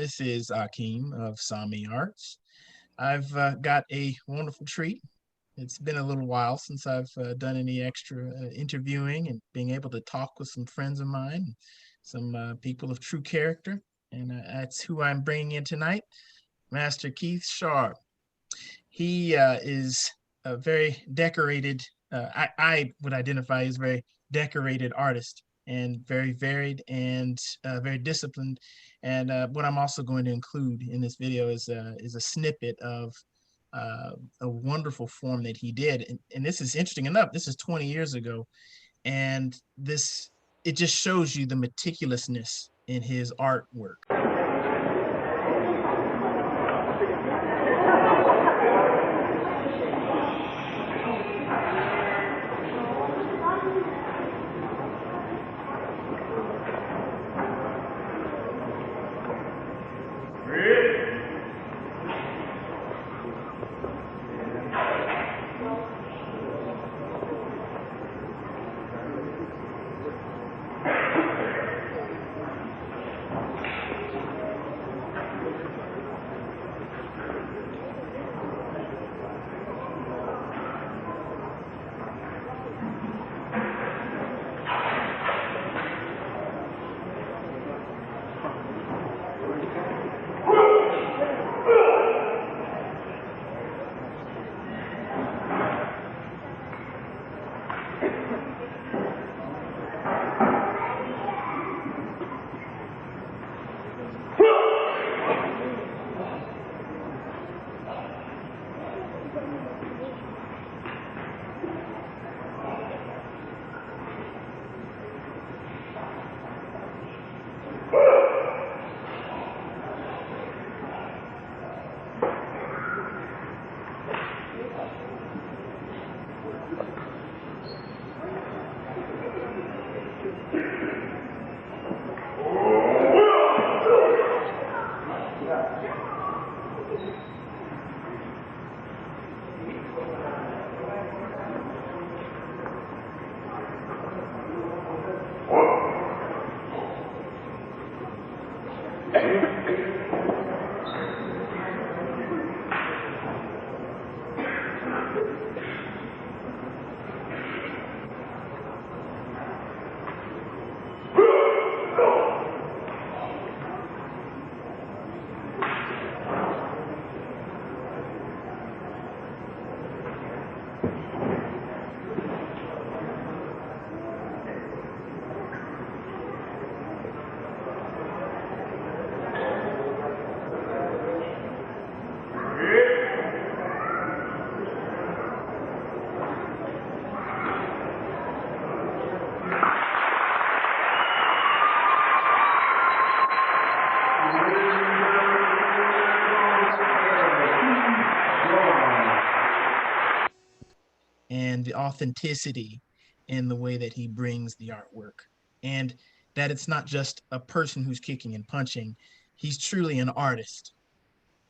This is Akeem of Sami Arts. I've got a wonderful treat. It's been a little while since I've done any extra interviewing and being able to talk with some friends of mine, some people of true character. And that's who I'm bringing in tonight, Master Keith Sharp. He is a very decorated, I would identify as a very decorated artist and very varied and very disciplined. And what I'm also going to include in this video is a snippet of a wonderful form that he did. And this is interesting enough. This is 20 years ago, and it just shows you the meticulousness in his artwork. And the authenticity in the way that he brings the artwork, and that it's not just a person who's kicking and punching. He's truly an artist.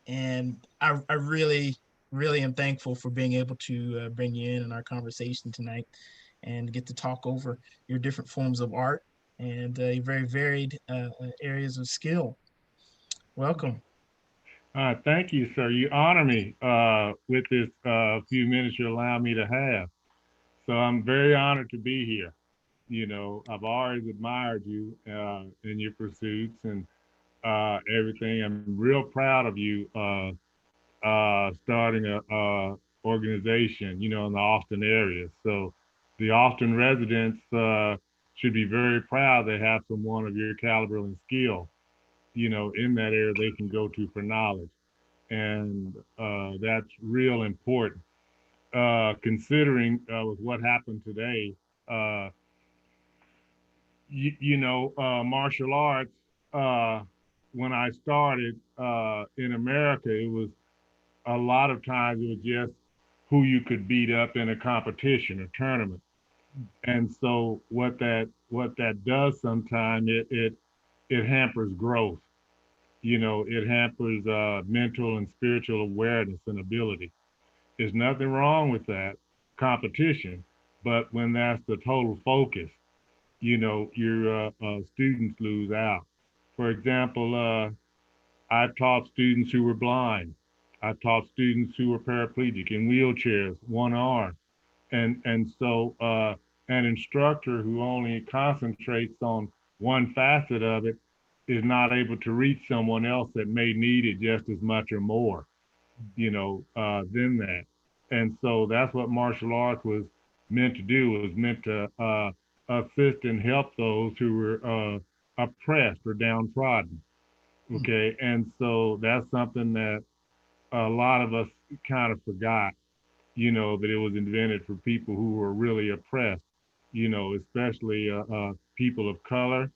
And I really, really am thankful for being able to bring you in our conversation tonight and get to talk over your different forms of art and your very varied areas of skill. Welcome. Thank you, sir. You honor me with this few minutes you allow me to have. So I'm very honored to be here. I've always admired you in your pursuits and everything. I'm real proud of you starting a organization, in the Austin area. So the Austin residents should be very proud they have someone of your caliber and skill, in that area they can go to for knowledge. And that's real important. Considering with what happened today, uh, martial arts, uh, when I started in America, it was a lot of times it was just who you could beat up in a competition or tournament. And so what that does sometimes it hampers growth. It hampers mental and spiritual awareness and ability. There's nothing wrong with that competition, but when that's the total focus, your students lose out. For example, I've taught students who were blind. I've taught students who were paraplegic in wheelchairs, one arm. And so an instructor who only concentrates on one facet of it is not able to reach someone else that may need it just as much or more, than that. And so that's what martial arts was meant to do. It was meant to assist and help those who were oppressed or downtrodden. Mm. Okay, and so that's something that a lot of us kind of forgot, that it was invented for people who were really oppressed, especially people of color,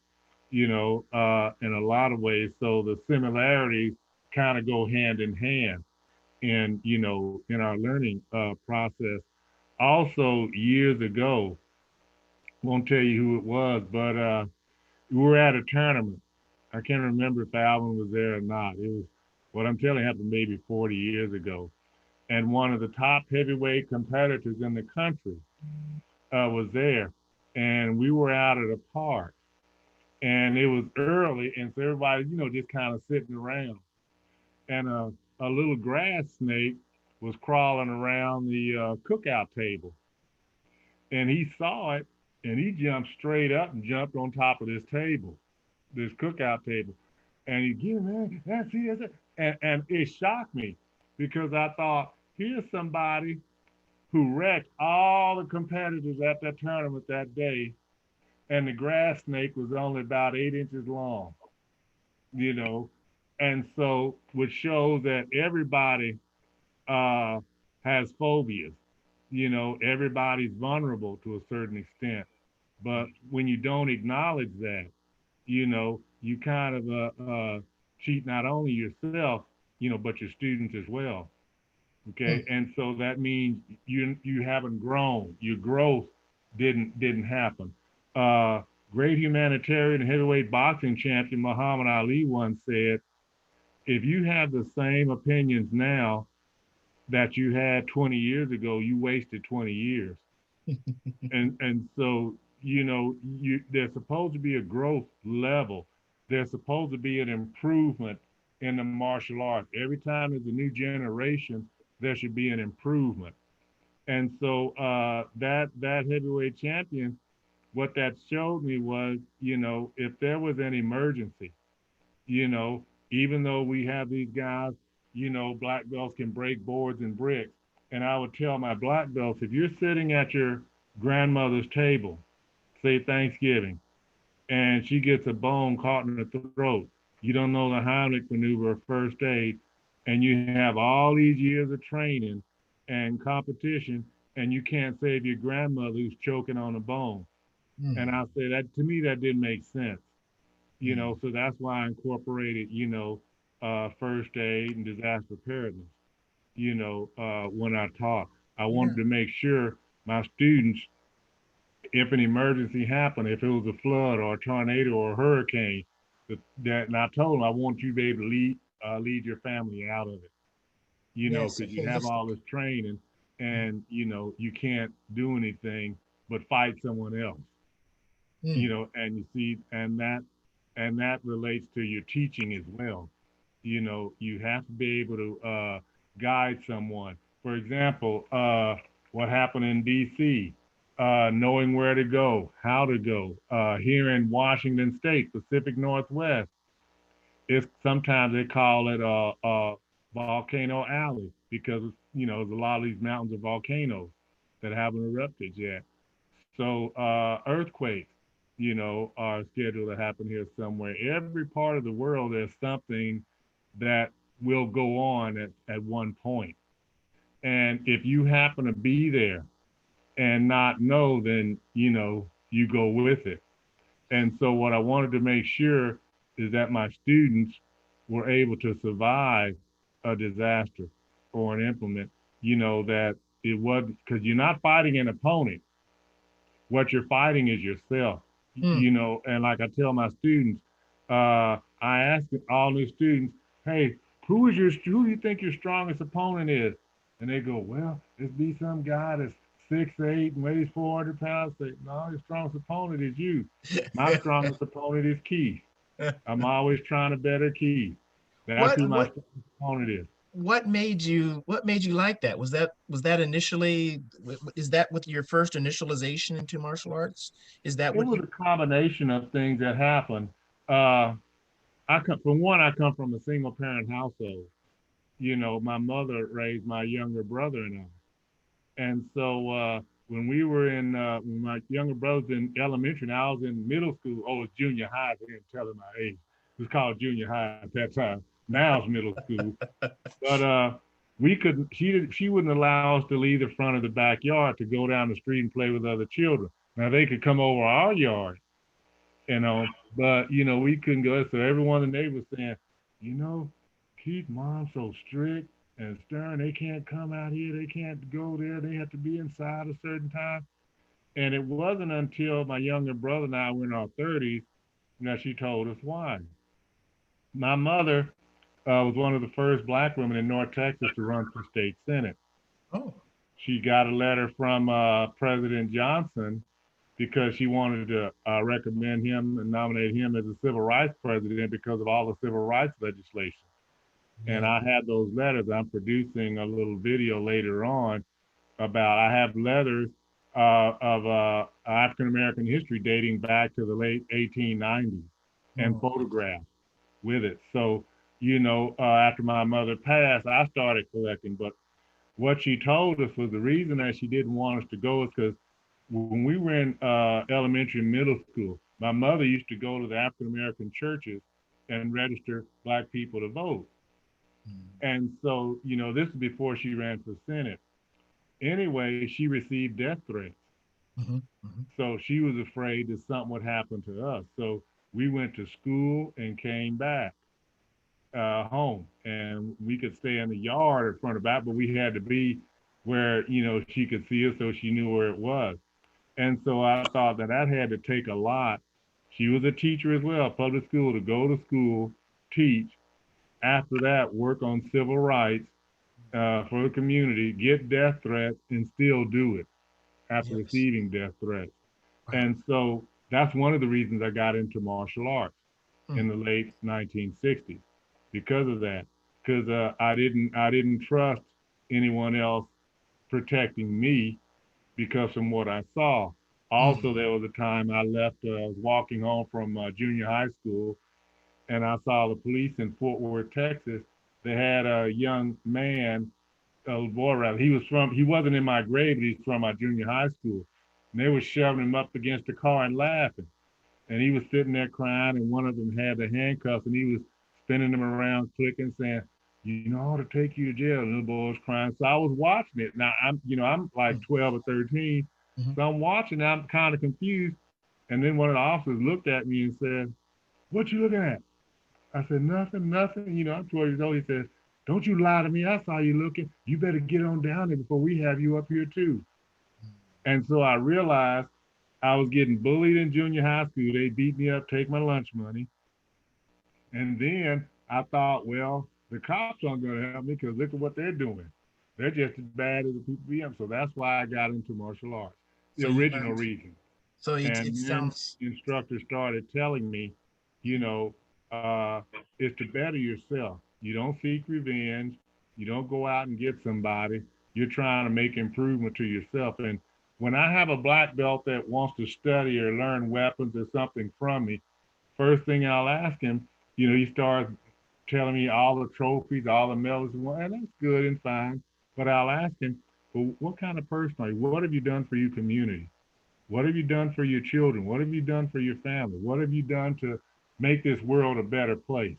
in a lot of ways. So the similarities kind of go hand in hand in, in our learning process. Also, years ago, won't tell you who it was, but we were at a tournament. I can't remember if Alvin was there or not. It was what I'm telling you happened maybe 40 years ago. And one of the top heavyweight competitors in the country was there. And we were out at a park. And it was early. And so everybody, just kind of sitting around. And a little grass snake was crawling around the cookout table. And he saw it and he jumped straight up and jumped on top of this table, this cookout table. And he get man, that's it. And it shocked me because I thought, here's somebody who wrecked all the competitors at that tournament that day, and the grass snake was only about 8 inches long, you know. And so, which shows that everybody uh, has phobias. Everybody's vulnerable to a certain extent. But when you don't acknowledge that, you kind of cheat not only yourself, but your students as well. Okay, Mm. and so that means you haven't grown. Your growth didn't happen. Uh, Great humanitarian heavyweight boxing champion Muhammad Ali once said, "If you have the same opinions now that you had 20 years ago, you wasted 20 years." And so there's supposed to be a growth level. There's supposed to be an improvement in the martial arts. Every time there's a new generation, there should be an improvement. And so that heavyweight champion, what that showed me was, if there was an emergency, you know, even though we have these guys, black belts can break boards and bricks. And I would tell my black belts, if you're sitting at your grandmother's table, say Thanksgiving, and she gets a bone caught in the throat, you don't know the Heimlich maneuver or first aid, and you have all these years of training and competition, and you can't save your grandmother who's choking on a bone. And Mm. I say that to me, that didn't make sense. Mm. So that's why I incorporated, first aid and disaster preparedness, when I taught. I wanted Yeah. to make sure my students, if an emergency happened, if it was a flood or a tornado or a hurricane, and I told them I want you to be able to lead your family out of it, Yes. So because you have all holistic. this training Mm. and, you can't do anything but fight someone else, Mm. and you see, and that relates to your teaching as well. You have to be able to guide someone. For example, what happened in D.C., knowing where to go, how to go. Here in Washington State, Pacific Northwest, it's sometimes they call it Volcano Alley because there's a lot of these mountains of volcanoes that haven't erupted yet. So earthquakes, are scheduled to happen here somewhere. Every part of the world, there's something that will go on at one point. And if you happen to be there and not know, then, you go with it. And so what I wanted to make sure is that my students were able to survive a disaster or an implement, that it was because you're not fighting an opponent. What you're fighting is yourself, Mm. and like I tell my students, I ask all new students, hey, who do you think your strongest opponent is? And they go, well, it's be some guy that's 6'8" and weighs 400 pounds. I say, no, your strongest opponent is you. My strongest opponent is Keith. I'm always trying to better Keith. That's What who my what opponent is. what made you like that? Was that initially, is that with your first initialization into martial arts? Is that It what was you a combination of things that happened. Uh, for one, I come from a single parent household. You know, my mother raised my younger brother and I. And so when we were when my younger brother was in elementary and I was in middle school, oh, it's junior high. I didn't tell him my age. It was called junior high at that time. Now it's middle school. But we could she wouldn't allow us to leave the front of the backyard to go down the street and play with other children. Now they could come over our yard, you know, but we couldn't go. So everyone in the neighborhood was saying, you know, keep mom so strict and stern. They can't come out here. They can't go there. They have to be inside a certain time. And it wasn't until my younger brother and I were in our 30s that she told us why. My mother was one of the first black women in North Texas to run for state senate. oh. She got a letter from President Johnson because she wanted to recommend him and nominate him as a civil rights president because of all the civil rights legislation. And Yeah. I had those letters. I'm producing a little video later on about. I have letters of African American history dating back to the late 1890s and Oh. photographs with it. So, after my mother passed, I started collecting. But what she told us was the reason that she didn't want us to go is because when we were in elementary and middle school, my mother used to go to the African American churches and register black people to vote. Mm. And so, this is before she ran for Senate. Anyway, she received death threats. Hmm. Hmm. So she was afraid that something would happen to us. So we went to school and came back home. And we could stay in the yard in front of that, but we had to be where, she could see us so she knew where it was. And so I thought that that had to take a lot. She was a teacher as well, public school, to go to school, teach. After that, work on civil rights for the community, get death threats, and still do it after Yes. receiving death threats. Wow. And so that's one of the reasons I got into martial arts in Mm. the late 1960s because of that. Because I didn't trust anyone else protecting me because from what I saw. Also, Mm. there was a time I left. I was walking home from junior high school, and I saw the police in Fort Worth, Texas. They had a young man, a boy rather. He wasn't in my grade, but he's from my junior high school. And they were shoving him up against the car and laughing. And he was sitting there crying, and one of them had the handcuffs, and he was spinning them around, clicking, saying, I ought to take you to jail. And the little boy was crying. So I was watching it. Now I'm like Mm. 12 or 13. Hmm. So I'm watching, and I'm kind of confused. And then one of the officers looked at me and said, "What you looking at?" I said, "Nothing, nothing." I'm 12 years old. He said, "Don't you lie to me. I saw you looking. You better get on down there before we have you up here too." And so I realized I was getting bullied in junior high school. They beat me up, take my lunch money. And then I thought, well, the cops aren't going to help me because look at what they're doing. They're just as bad as the people being. So that's why I got into martial arts, the So you original learned. reason. So it And then sounds. the instructor started telling me, you know, uh, it's to better yourself. You don't seek revenge. You don't go out and get somebody. You're trying to make improvement to yourself. And when I have a black belt that wants to study or learn weapons or something from me, first thing I'll ask him, he starts telling me all the trophies, all the medals, and that's good and fine. But I'll ask him, well, what kind of person are you? What have you done for your community? What have you done for your children? What have you done for your family? What have you done to make this world a better place?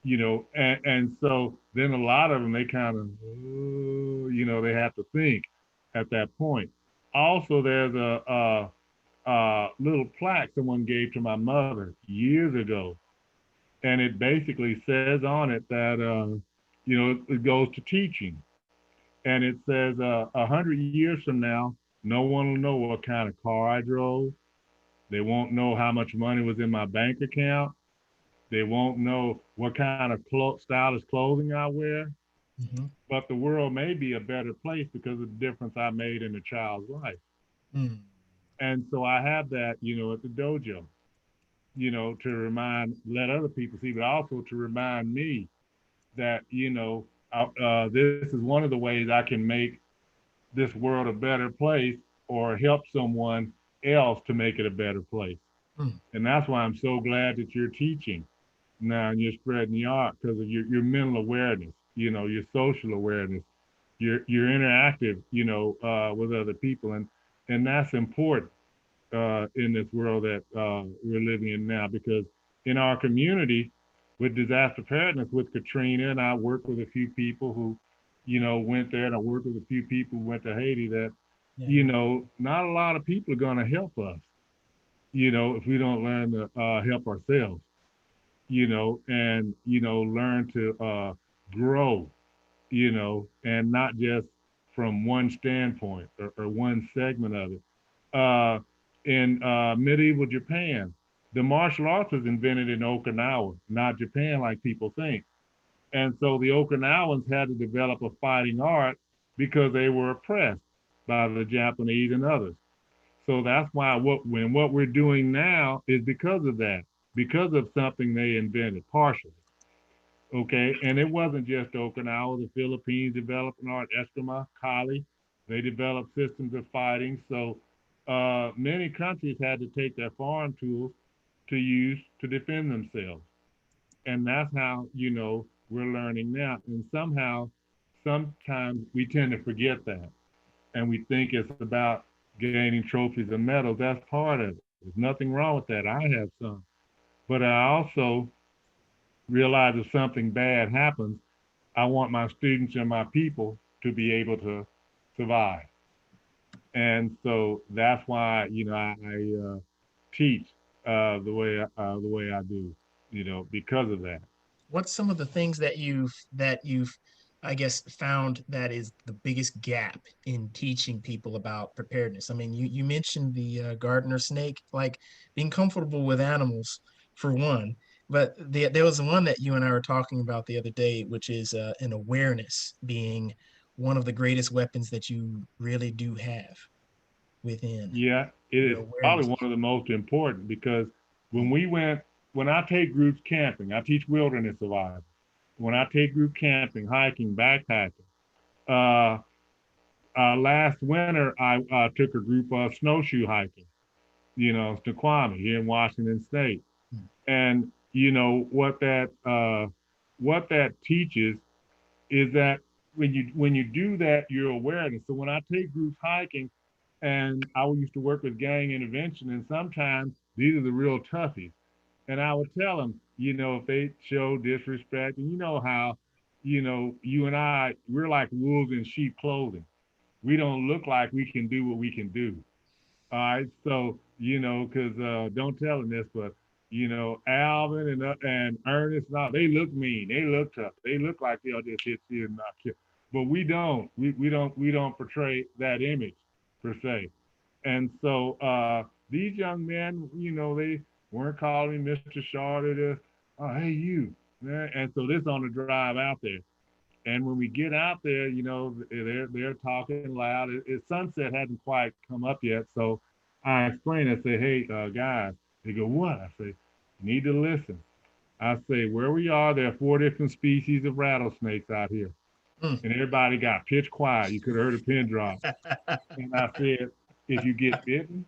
And so then a lot of them, they kind of, they have to think at that point. Also, there's a little plaque someone gave to my mother years ago, and it basically says on it that, it goes to teaching. And it says, 100 years from now, no one will know what kind of car I drove. They won't know how much money was in my bank account. They won't know what kind of stylish clothing I wear. Hmm. But the world may be a better place because of the difference I made in a child's life. Mm. And so I have that, at the dojo. to let other people see, but also to remind me that, this is one of the ways I can make this world a better place or help someone else to make it a better place. Mm. And that's why I'm so glad that you're teaching now and you're spreading the art because of your mental awareness, your social awareness, your interactive, with other people. And that's important in this world that we're living in now because in our community with disaster preparedness with Katrina, and I work with a few people who, went there, and I work with a few people who went to Haiti that, Yeah. not a lot of people are going to help us, if we don't learn to help ourselves, and, learn to grow, and not just from one standpoint or one segment of it. In medieval Japan, the martial arts was invented in Okinawa, not Japan like people think. And so the Okinawans had to develop a fighting art because they were oppressed by the Japanese and others. So that's why what we're doing now is because of that, because of something they invented partially. Okay, and it wasn't just Okinawa. The Philippines developed an art, Eskrima, Kali. They developed systems of fighting. So many countries had to take their foreign tools to use to defend themselves. And that's how, we're learning now. And somehow, sometimes we tend to forget that. And we think it's about gaining trophies and medals. That's part of it. There's nothing wrong with that. I have some. But I also realize if something bad happens, I want my students and my people to be able to survive. And so that's why, I teach the way I do, because of that. What's some of the things that you've I guess found that is the biggest gap in teaching people about preparedness? I mean, you mentioned the gardener snake, like being comfortable with animals for one, but there was one that you and I were talking about the other day, which is an awareness being one of the greatest weapons that you really do have within Yeah, it your is probably awareness. one of the most important because when Mm. we went, when I take groups camping, I teach wilderness survival. When I take group camping, hiking, backpacking, uh, last winter I took a group snowshoe hiking, Snoqualmie here in Washington State, Mm. and what that teaches is that when you do that, your awareness. So when I take groups hiking, and I used to work with gang intervention, and sometimes these are the real toughies. And I would tell them, if they show disrespect, and you know how, you and I, we're like wolves in sheep clothing. We don't look like we can do what we can do. All right, so because don't tell them this, but Alvin and Ernest, now they look mean, they look tough, they look like they'll just hit you and knock you, but we don't. We don't portray that image per se. And so these young men, they weren't calling me Mr. Short or this. Oh, hey you, and so this on the drive out there. And when we get out there, they're talking loud. Sunset hadn't quite come up yet, so I explain. I say, "Hey, guys." They go, "What?" I say, "You need to listen." I say, "Where we are, there are 4 different species of rattlesnakes out here," Mm. and everybody got pitch quiet. You could have heard a pin drop. And I said, "If you get bitten,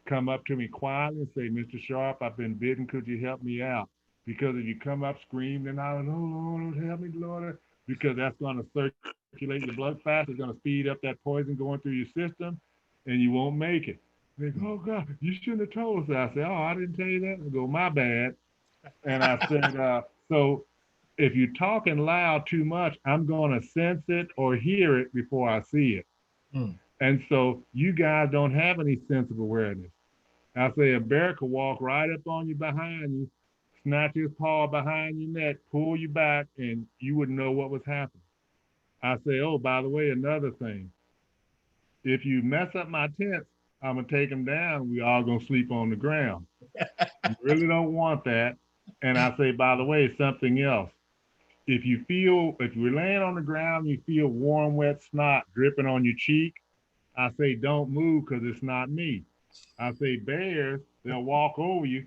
come up to me quietly and say, 'Mr. Sharp, I've been bitten. Could you help me out?' Because if you come up screaming and hollering, 'Oh Lord, help me, Lord,' because that's going to circulate your blood fast. It's going to speed up that poison going through your system, and you won't make it." They go, "Oh God, you shouldn't have told us that." I said, "Oh, I didn't tell you that." I go, "My bad." And I said, "So if you're talking loud too much, I'm going to sense it or hear it before I see it. Mm. And so you guys don't have any sense of awareness." I say a bear could walk right up on you behind you, snatch his paw behind your neck, pull you back, and you wouldn't know what was happening. I say, "Oh, by the way, another thing. If you mess up my tents, I'm gonna take them down. We all gonna sleep on the ground. You really don't want that." And I say, "By the way, something else. If you're laying on the ground, you feel warm, wet snot dripping on your cheek. I say, don't move because it's not me. I say, bears, they'll walk over you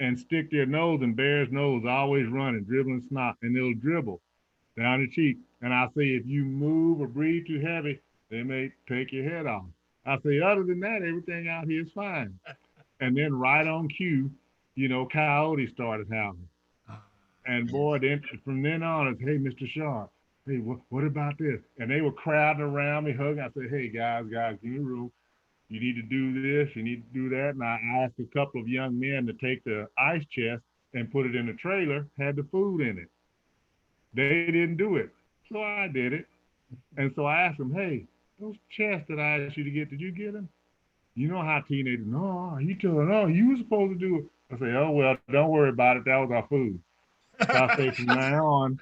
and stick their nose in bear's nose, always running, dribbling snot, and they'll dribble down the cheek. And I say, if you move or breathe too heavy, they may take your head off. I say, other than that, everything out here is fine. And then right on cue, coyotes started howling. Ah, And man. boy, then from then on, it's, hey, Mr. Sharp, hey, what about this? And they were crowding around me, hugging. I said, hey, guys, give me room. You need to do this, you need to do that. And I asked a couple of young men to take the ice chest and put it in the trailer, had the food in it. They didn't do it. So I did it. And so I asked them, hey, those chests that I asked you to get, did you get them? You know how teenagers, no, you told them, no, you were supposed to do it. I say, oh, well, don't worry about it. That was our food. So I say, from now on,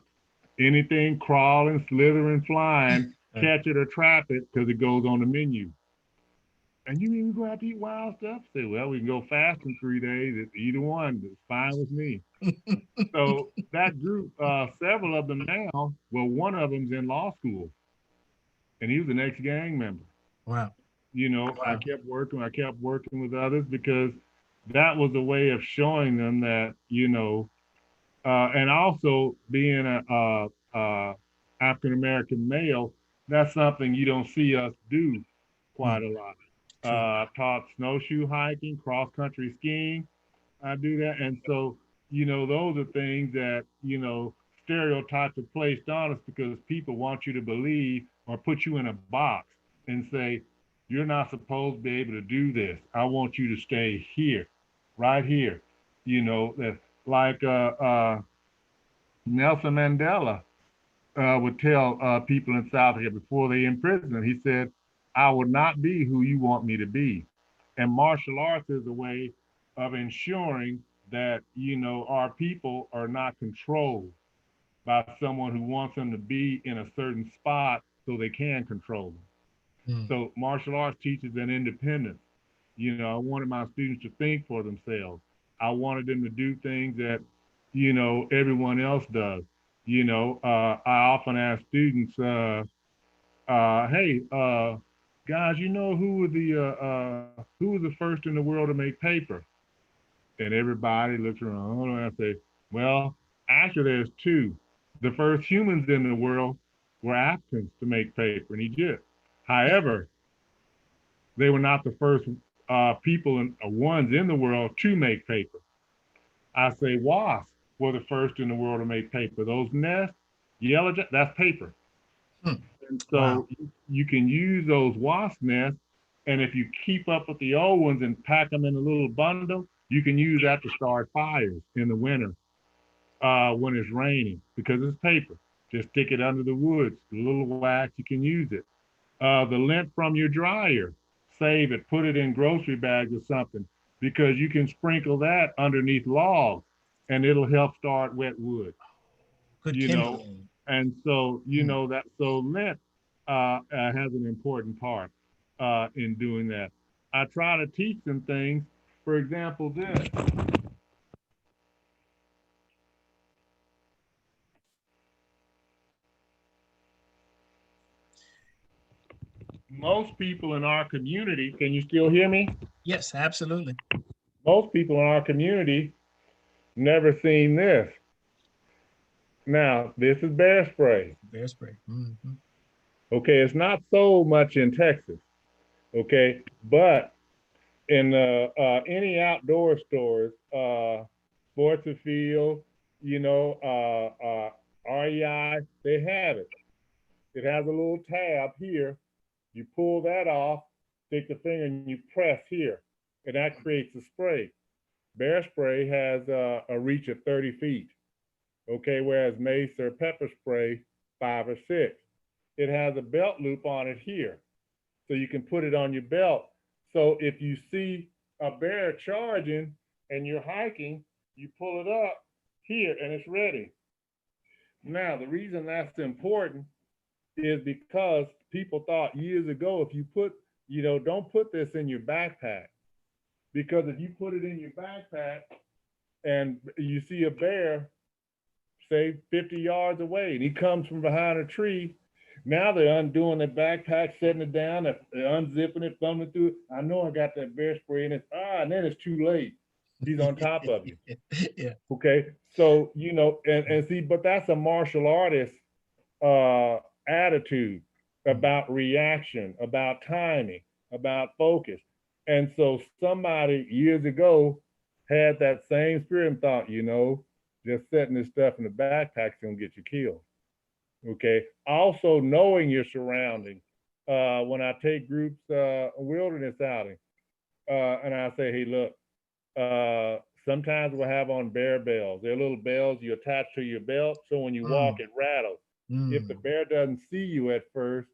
anything crawling, slithering, flying, catch it or trap it because it goes on the menu. And you mean we go out to eat wild stuff? I say, well, we can go fast in 3 days. It's either one. It's fine with me. So that group, several of them now, well, one of them's in law school, and he was an ex-gang member. Wow. Wow. I kept working with others because that was a way of showing them that, and also being a African American male, that's something you don't see us do Mm, quite a lot. true. I've taught snowshoe hiking, cross country skiing. I do that, and so those are things that stereotypes are placed on us because people want you to believe or put you in a box and say you're not supposed to be able to do this. I want you to stay here, right here. That like Nelson Mandela would tell people in South Africa before they imprisoned him. He said, "I will not be who you want me to be." And martial arts is a way of ensuring that our people are not controlled by someone who wants them to be in a certain spot so they can control them. Mm, So martial arts teaches an independence. I wanted my students to think for themselves. I wanted them to do things that, everyone else does. I often ask students, hey, guys, who was the first in the world to make paper? And everybody looks around and I say, well, actually, there's two. The first humans in the world were Africans to make paper in Egypt. However, they were not the first people and ones in the world to make paper. I say wasps were the first in the world to make paper. Those nests, that's paper. mm. And Wow. so you can use those wasp nests, and if you keep up with the old ones and pack them in a little bundle, you can use that to start fires in the winter when it's raining because it's paper. Just stick it under the woods, a little wax, you can use it. The lint from your dryer, save it, put it in grocery bags or something because you can sprinkle that underneath logs and it'll help start wet wood, Good you know. kindling. And so, Mm. lint has an important part in doing that. I try to teach them things. For example, this. Most people in our community, can you still hear me? Yes, absolutely. Most people in our community never seen this. Now, this is bear spray. Bear spray. Hmm. Okay, it's not so much in Texas. Okay, but in any outdoor stores, Sports and Field, REI, they have it. It has a little tab here. You pull that off, stick the finger, and you press here, and that creates a spray. Bear spray has a reach of 30 feet. Okay, whereas mace or pepper spray, 5 or 6. It has a belt loop on it here, so you can put it on your belt. So if you see a bear charging and you're hiking, you pull it up here and it's ready. Now, the reason that's important is because people thought years ago if you put, don't put this in your backpack because if you put it in your backpack and you see a bear, say 50 yards away, and he comes from behind a tree. Now they're undoing the backpack, setting it down, they're unzipping it, thumbing through it. I know I got that bear spray in it. And then it's too late. He's on top of you. Yeah. Okay. So, and see, but that's a martial artist uh, attitude Mm, about reaction, about timing, about focus. And so somebody years ago had that same spirit and thought, just setting this stuff in the backpack's gonna get you killed. Okay. Also knowing your surroundings. When I take groups wilderness outing, and I say, hey, look, sometimes we'll have on bear bells. They're little bells you attach to your belt, so when you walk, mm, it rattles. If the mm, bear doesn't see you at first,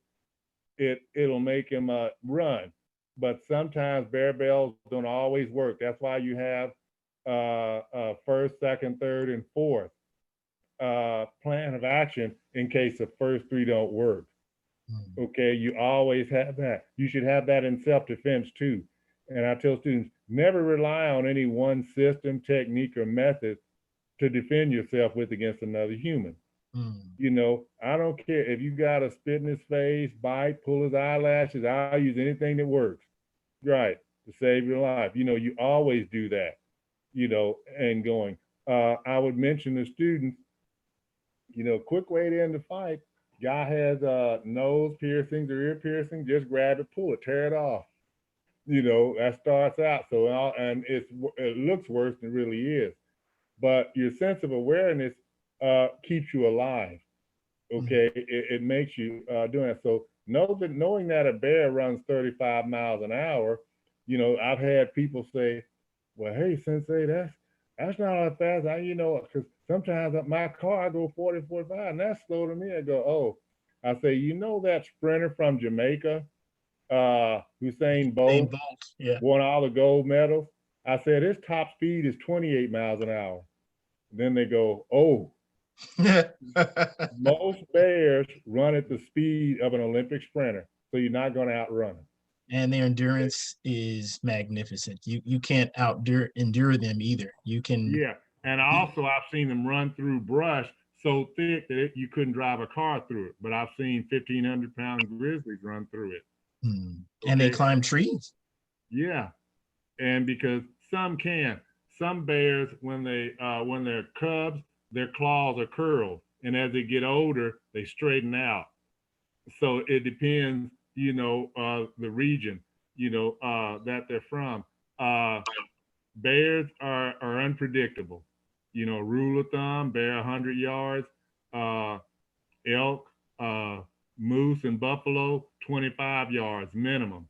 it'll make him run. But sometimes bear bells don't always work. That's why you have first, second, third, and fourth plan of action in case the first three don't work. mm, Okay, you always have that. You should have that in self-defense too. And I tell students, never rely on any one system, technique, or method to defend yourself with against another human. mm, I don't care if you got to spit in his face, bite, pull his eyelashes. I'll use anything that works, right, to save your life. You always do that. And going. I would mention to students, quick way to end the fight. Guy has nose piercings or ear piercing, just grab it, pull it, tear it off. That starts out. So and it looks worse than it really is. But your sense of awareness keeps you alive. mm. Okay, it makes you doing it. So knowing that a bear runs 35 miles an hour, I've had people say, "Well, hey, Sensei, that's not that fast." Because sometimes my car I go 40, 45, and that's slow to me. I go, "Oh," I say, that sprinter from Jamaica, Hussein Same Bolt, bolt. Yeah. won all the gold medals. I said his top speed is 28 miles an hour. Then they go, "Oh." Most bears run at the speed of an Olympic sprinter, so you're not going to outrun them. And their endurance is magnificent. You can't endure them either. You can. Yeah, and also I've seen them run through brush so thick that you couldn't drive a car through it. But I've seen 1,500-pound grizzlies run through it. And they Okay, climb trees. yeah, and because some can, some bears when they're cubs, their claws are curled, and as they get older, they straighten out. So it depends, the region, that they're from. Uh, Bears are unpredictable. Rule of thumb: bear 100 yards, uh, elk, uh, moose, and buffalo 25 yards minimum.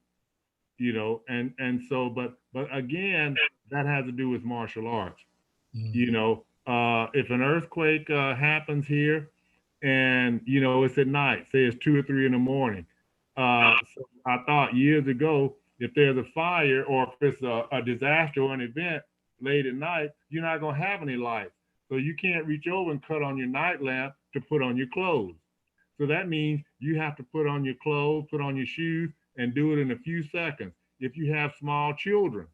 And so, but again, that has to do with martial arts. Mm, If an earthquake happens here, and it's at night, say it's 2 or 3 in the morning. So I thought years ago, if there's a fire or if it's a disaster or an event late at night, you're not going to have any lights. So you can't reach over and cut on your night lamp to put on your clothes. So that means you have to put on your clothes, put on your shoes, and do it in a few seconds. If you have small children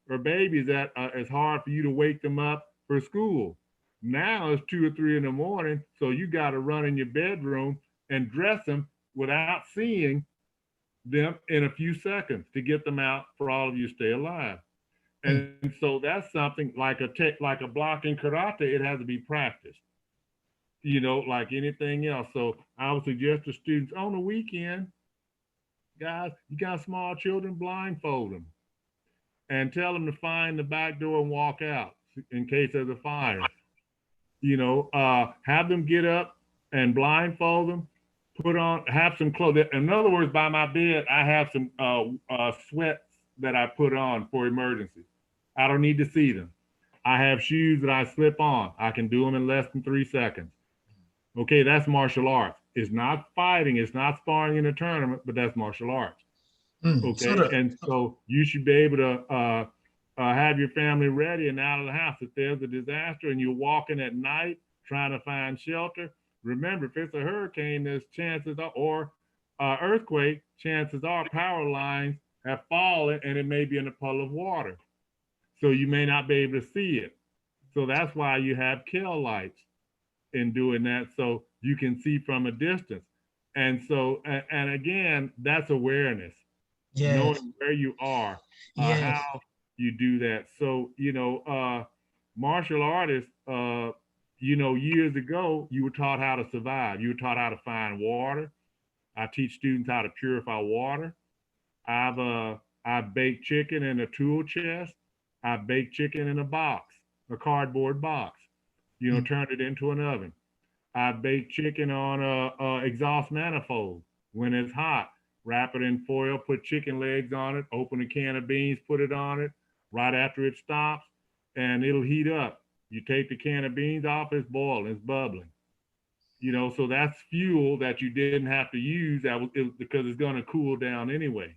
or babies, that it's hard for you to wake them up for school. Now it's 2 or 3 in the morning, so you got to run in your bedroom and dress them without seeing them in a few seconds to get them out for all of you to stay alive. mm. And so that's something like a block in karate. It has to be practiced, like anything else. So I would suggest to students on the weekend, guys, you got small children, blindfold them and tell them to find the back door and walk out in case there's a fire. Have them get up and blindfold them, have some clothes. In other words, by my bed, I have some sweats that I put on for emergency. I don't need to see them. I have shoes that I slip on. I can do them in less than 3 seconds. Okay, that's martial arts. It's not fighting, it's not sparring in a tournament, but that's martial arts. So Okay, the and so you should be able to have your family ready and out of the house. If there's a disaster and you're walking at night trying to find shelter, remember if it's a hurricane, there's chances are, or earthquake, chances are power lines have fallen and it may be in a puddle of water. So you may not be able to see it. So that's why you have kill lights in doing that, so you can see from a distance. And so, and again, that's awareness, yes, knowing where you are, how yes. you do that. So, martial artists, years ago, you were taught how to survive. You were taught how to find water. I teach students how to purify water. I've baked chicken in a tool chest. I've baked chicken in a box, a cardboard box. Mm. Turned it into an oven. I bake chicken on a exhaust manifold. When it's hot, wrap it in foil, put chicken legs on it, open a can of beans, put it on it. Right after it stops, and it'll heat up. You take the can of beans off, it's boiling, it's bubbling. So that's fuel that you didn't have to use because it's going to cool down anyway.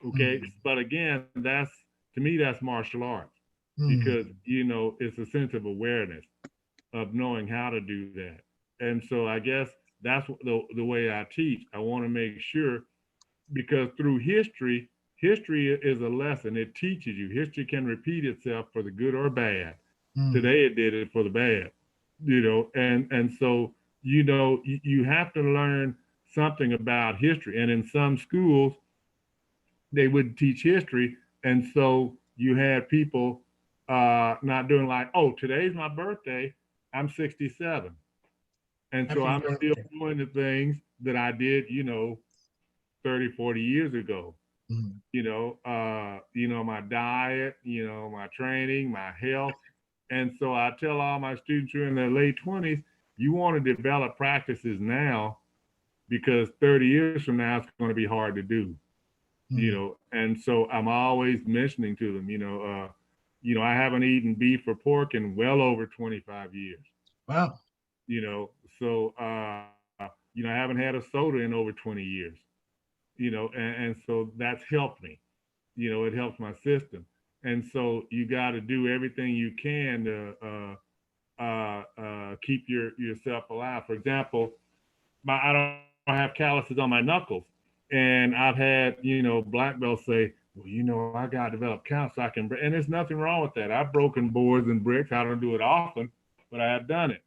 Okay, Mm. but again, that's to me that's martial arts because Mm. it's a sense of awareness of knowing how to do that. And so I guess that's the way I teach. I want to make sure because through history, history is a lesson. It teaches you. History can repeat itself for the good or bad. Mm. Today it did it for the bad, and so you have to learn something about history. And in some schools, they wouldn't teach history, and so you had people not doing like, oh, today's my birthday. I'm 67. And so Happy I'm still birthday. doing the things that I did, 30, 40 years ago. Mm. My diet, my training, my health. And so I tell all my students who are in their late 20s, you want to develop practices now because 30 years from now it's going to be hard to do. Mm. And so I'm always mentioning to them, I haven't eaten beef or pork in well over 25 years. Wow. you know so I haven't had a soda in over 20 years. And so that's helped me. It helps my system. And so you got to do everything you can to keep yourself alive. For example, I don't have calluses on my knuckles, and I've had black belts say, well, I got to develop calluses so I can, and there's nothing wrong with that. I've broken boards and bricks. I don't do it often, but I have done it.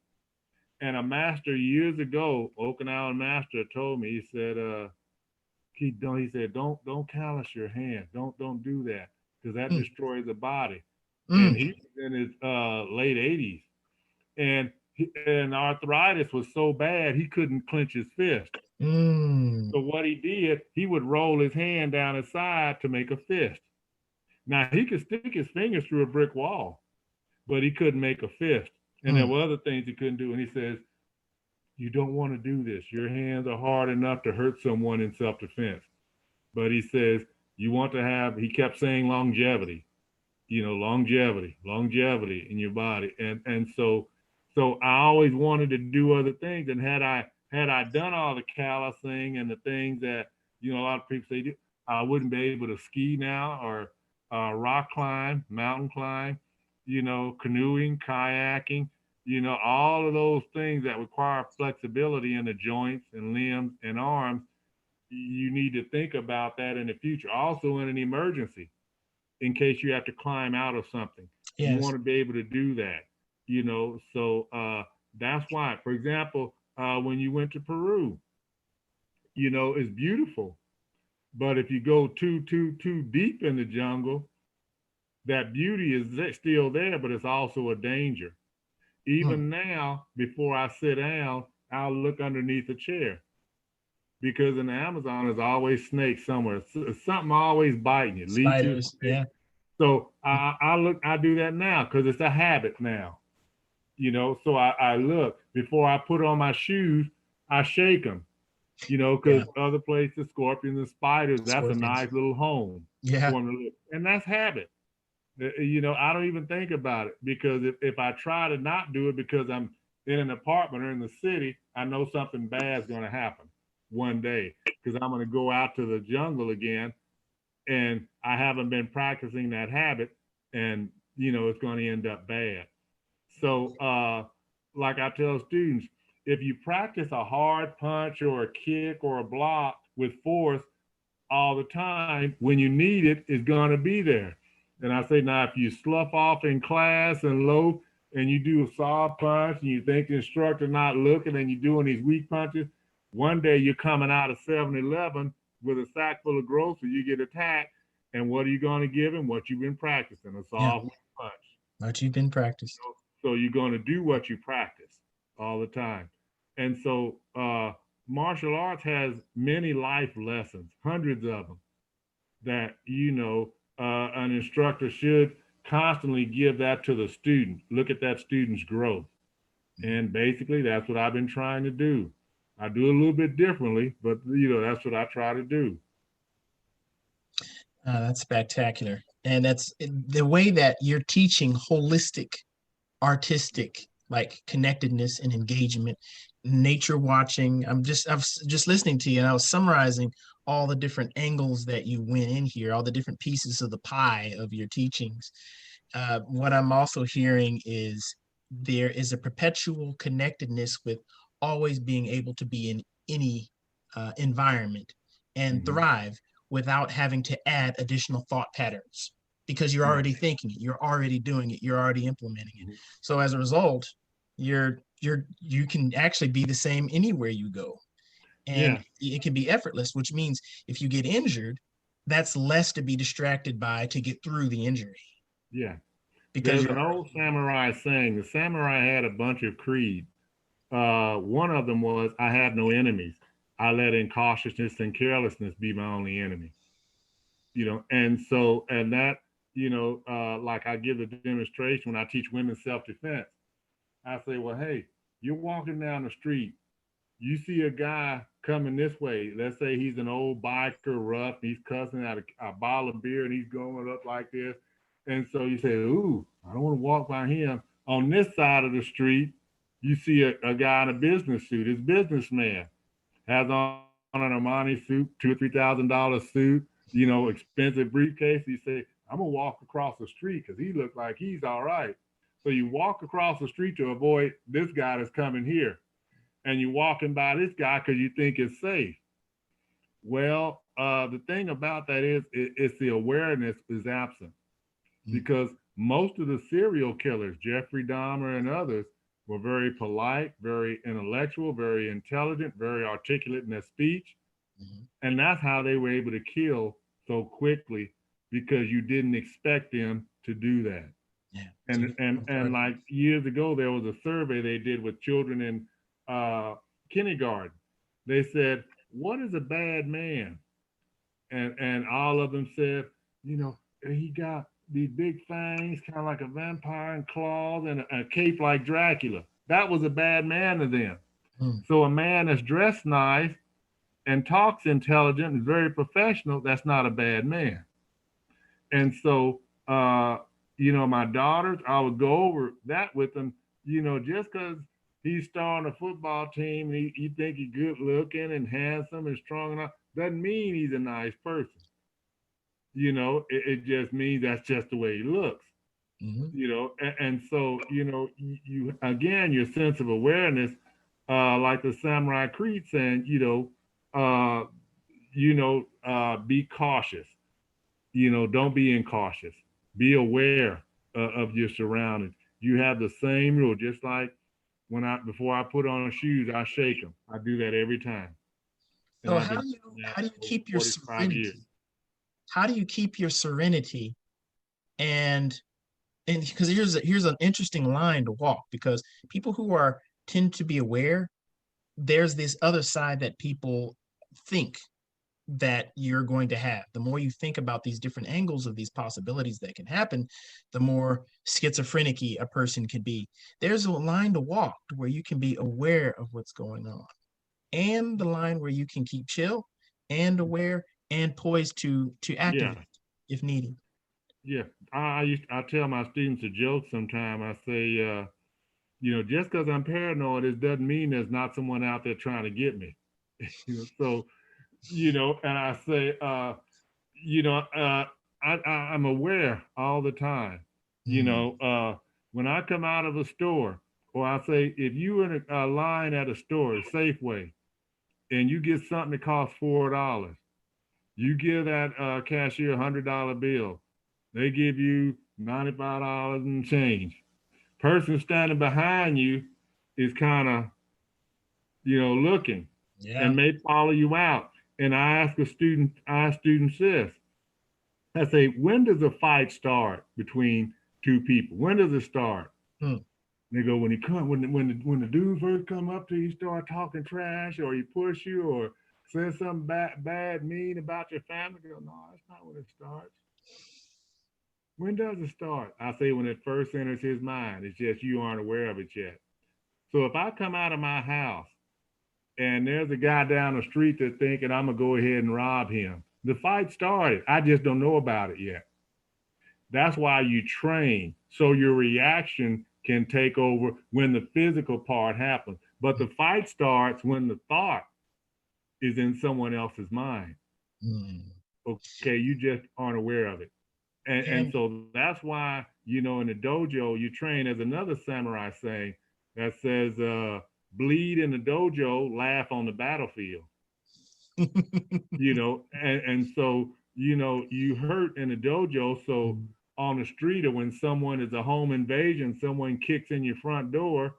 And a master years ago, Okinawan master, told me, he said, he said, don't callous your hands. Don't do that because that Mm. destroys the body. And Mm. he was in his late 80s, and arthritis was so bad he couldn't clench his fist. Mm. So what he did, he would roll his hand down his side to make a fist. Now he could stick his fingers through a brick wall, but he couldn't make a fist. And there Mm. were other things he couldn't do. And he says, you don't want to do this. Your hands are hard enough to hurt someone in self-defense. But he says you want to have. He kept saying longevity. Longevity in your body. And so I always wanted to do other things. And had I done all the callousing and the things that a lot of people say do, I wouldn't be able to ski now or rock climb, mountain climb, canoeing, kayaking, all of those things that require flexibility in the joints and limbs and arms. You need to think about that in the future. Also, in an emergency, in case you have to climb out of something, you want Yes. to be able to do that. So that's why. For example, when you went to Peru, it's beautiful. But if you go too deep in the jungle, that beauty is still there, but it's also a danger. Mm. Even now, before I sit down, I'll look underneath a chair because in the Amazon there's always snakes somewhere. Something always biting you, leeches. Spiders. Yeah. So I do that now because it's a habit now. So I look before I put on my shoes. I shake them. Yeah. Because other places, scorpions and spiders, that's a Scorpions. nice little home Yeah. for them to live, and that's habit. I don't even think about it because if I try to not do it because I'm in an apartment or in the city, I know something bad is going to happen one day because I'm going to go out to the jungle again and I haven't been practicing that habit, and it's going to end up bad. So, like I tell students, if you practice a hard punch or a kick or a block with force all the time, when you need it, it's going to be there. And I say, now, if you slough off in class and low and you do a soft punch and you think the instructor not looking and you're doing these weak punches, one day you're coming out of 7-Eleven with a sack full of groceries, you get attacked, And what are you going to give him? What you've been practicing, a Yeah. soft punch. What you've been practiced. So you're going to do what you practice all the time. And so martial arts has many life lessons, hundreds of them, that, an instructor should constantly give that to the student. Look at that student's growth. And basically, that's what I've been trying to do. I do a little bit differently, but, that's what I try to do. That's spectacular. And that's the way that you're teaching holistic, artistic, like connectedness and engagement, nature watching. I was just listening to you and I was summarizing all the different angles that you went in here, all the different pieces of the pie of your teachings. What I'm also hearing is there is a perpetual connectedness with always being able to be in any environment and Mm-hmm. thrive without having to add additional thought patterns because you're Yeah. already thinking it, you're already doing it, you're already implementing it. Mm-hmm. So as a result, you can actually be the same anywhere you go. And Yeah. it can be effortless, which means if you get injured, that's less to be distracted by to get through the injury Yeah. because There's you're an old samurai saying. The samurai had a bunch of creeds. One of them was, I have no enemies. I let incautiousness and carelessness be my only enemy. And so, and that, like I give a demonstration when I teach women self-defense. I say, well, hey, you're walking down the street. You see a guy coming this way. Let's say he's an old biker, rough. He's cussing out a bottle of beer and he's going up like this. And so you say, ooh, I don't want to walk by him. On this side of the street, you see a guy in a business suit. His businessman has on an Armani suit, $2,000 or $3,000 suit, expensive briefcase. You say, I'm gonna walk across the street because he looks like he's all right. So you walk across the street to avoid this guy that's coming here, and you're walking by this guy because you think it's safe. Well, the thing about that is, it's the awareness is absent because most of the serial killers, Jeffrey Dahmer and others, were very polite, very intellectual, very intelligent, very articulate in their speech. Mhm. And that's how they were able to kill so quickly because you didn't expect them to do that. Yeah. And like years ago, there was a survey they did with children in kindergarten. They said, "What is a bad man?" And all of them said, he got these big fangs, kind of like a vampire, and claws, and a cape like Dracula. That was a bad man to them. Mm. So a man that's dressed nice and talks intelligent and very professional, that's not a bad man. And so, my daughters, I would go over that with them, just because he's starting a football team and you think he's good looking and handsome and strong enough, doesn't mean he's a nice person. It just means that's just the way he looks. Mm-hmm. And so, you again, your sense of awareness, like the Samurai Creed saying, be cautious. Don't be incautious. Be aware of your surroundings. You have the same rule, just like before I put on shoes, I shake them. I do that every time, and So I've been doing that how do you for keep your 45 years. serenity? How do you keep your serenity and because here's an interesting line to walk because people who are tend to be aware, there's this other side that people think that you're going to have. The more you think about these different angles of these possibilities that can happen, the more schizophrenic a person can be. There's a line to walk where you can be aware of what's going on, and the line where you can keep chill and aware and poised to Yeah, activate if needed. yeah. I tell my students a joke sometime. I say, just because I'm paranoid, it doesn't mean there's not someone out there trying to get me. So and I say, you know, uh, I'm aware all the time. You Mm. know, when I come out of a store, or I say, if you in a line at a store, Safeway, and you get something that costs $4, you give that cashier $100 bill. They give you $95 and change. Person standing behind you is kind of, looking Yeah. and may follow you out. And I ask students this, I say, when does a fight start between two people? When does it start? Mm. They go, when he come when the dude first come up to you, start talking trash, or he push you, or says something bad mean about your family. They go, no, that's not when it starts. When does it start? I say when it first enters his mind. It's just you aren't aware of it yet. So if I come out of my house and there's a guy down the street that's thinking I'm gonna go ahead and rob him, the fight started. I just don't know about it yet. That's why you train, so your reaction can take over when the physical part happens. But the fight starts when the thought is in someone else's mind. Mm. Okay, you just aren't aware of it. And And so that's why, in the dojo, you train. As another samurai saying that says, bleed in the dojo, laugh on the battlefield. And so you hurt in the dojo, so on the street, or when someone is a home invasion, someone kicks in your front door.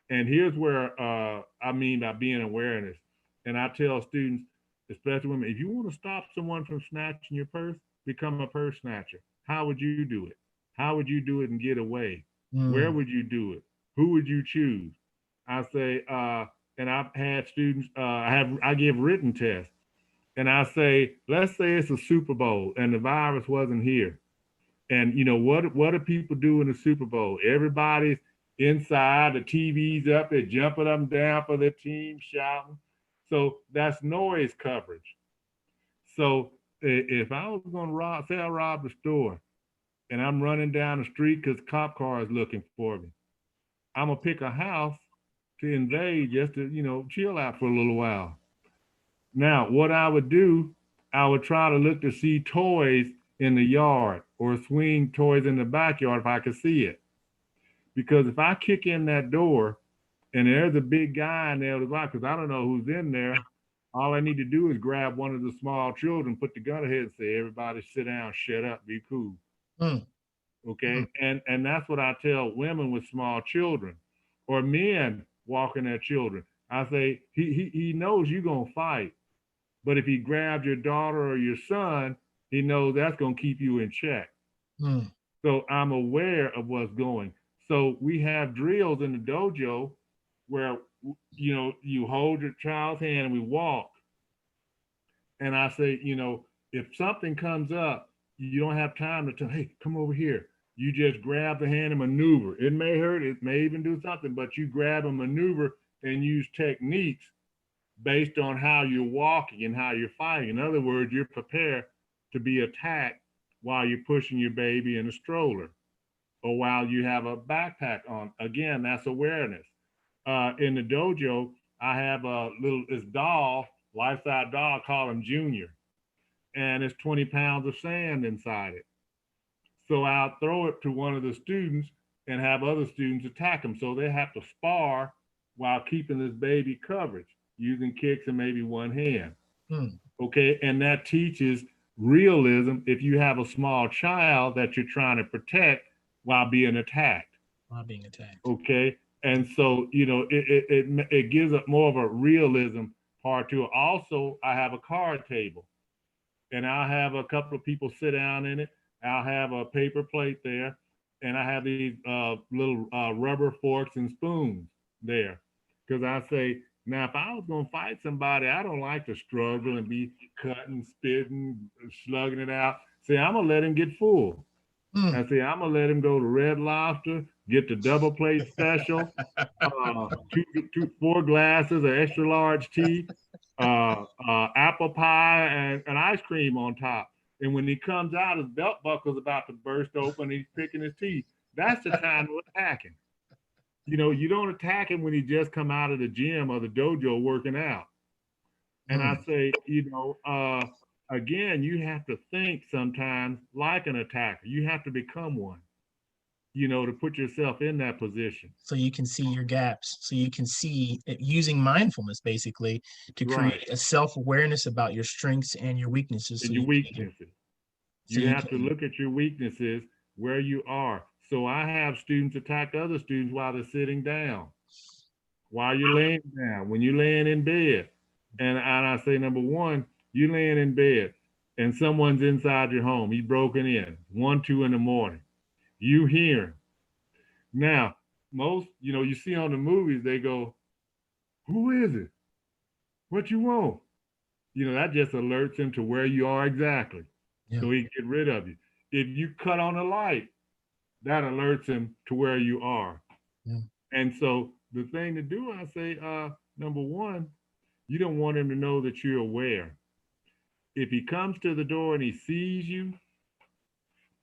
And here's where I mean by being awareness. And I tell students, especially women, if you want to stop someone from snatching your purse, become a purse snatcher. How would you do it? How would you do it and get away? Where mm. would you do it? Who would you choose? I say, and I've had students, I give written tests, and I say, let's say it's a Super Bowl and the virus wasn't here. And what do people do in the Super Bowl? Everybody's inside, the TV's up, they're jumping up and down for their team, shouting. So that's noise coverage. So if I was going to rob, say I robbed a store and I'm running down the street because cop car is looking for me, I'm gonna pick a house to invade just to chill out for a little while. Now, what I would do, I would try to look to see toys in the yard or swing toys in the backyard if I could see it. Because if I kick in that door and there's a big guy in there, because I don't know who's in there, all I need to do is grab one of the small children, put the gun ahead, and say, "Everybody, sit down, shut up, be cool." Mm. Mm. Okay, and that's what I tell women with small children, or men walking their children. I say he knows you're gonna fight, but if he grabs your daughter or your son, he knows that's gonna keep you in check. Mm. So I'm aware of what's going. So we have drills in the dojo where you hold your child's hand and we walk. And I say, if something comes up, you don't have time to tell, hey, come over here. You just grab the hand and maneuver. It may hurt, it may even do something, but you grab and maneuver and use techniques based on how you're walking and how you're fighting. In other words, you're prepared to be attacked while you're pushing your baby in a stroller or while you have a backpack on. Again, that's awareness. In the dojo, I have a little this doll, life-size doll, call him Junior, and it's 20 pounds of sand inside it. So I'll throw it to one of the students and have other students attack him. So they have to spar while keeping this baby coverage, using kicks and maybe one hand. Mm. Okay, and that teaches realism if you have a small child that you're trying to protect while being attacked. While being attacked. Okay, and so it gives it more of a realism part to it. Also, I have a card table, and I'll have a couple of people sit down in it. I'll have a paper plate there, and I have these little rubber forks and spoons there, because I say, now if I was gonna fight somebody, I don't like to struggle and be cutting, spitting, slugging it out. See, I'm gonna let him get full. Mm. I say, I'm gonna let him go to Red Lobster, get the double plate special, four glasses of extra large tea, apple pie, and ice cream on top. And when he comes out, his belt buckle's about to burst open. And he's picking his teeth. That's the time to attack him. You don't attack him when he just come out of the gym or the dojo working out. And I Mm. say, again, you have to think sometimes like an attacker. You have to become one, to put yourself in that position. So you can see your gaps. So you can see using mindfulness basically to Right. create a self-awareness about your strengths and your weaknesses. And your weaknesses. So You you have to can look at your weaknesses where you are. So I have students attack other students while they're sitting down, while you're laying down, when you're laying in bed. And I say, number one, you laying in bed. and someone's inside your home. He broken in 1, 2 in the morning. You hear him. Now, most, you see on the movies, they go, "Who is it? What you want?" That just alerts him to where you are exactly. Yeah. So he can get rid of you. If you cut on the light, that alerts him to where you are. Yeah. And so the thing to do, I say, number one, you don't want him to know that you're aware. If he comes to the door and he sees you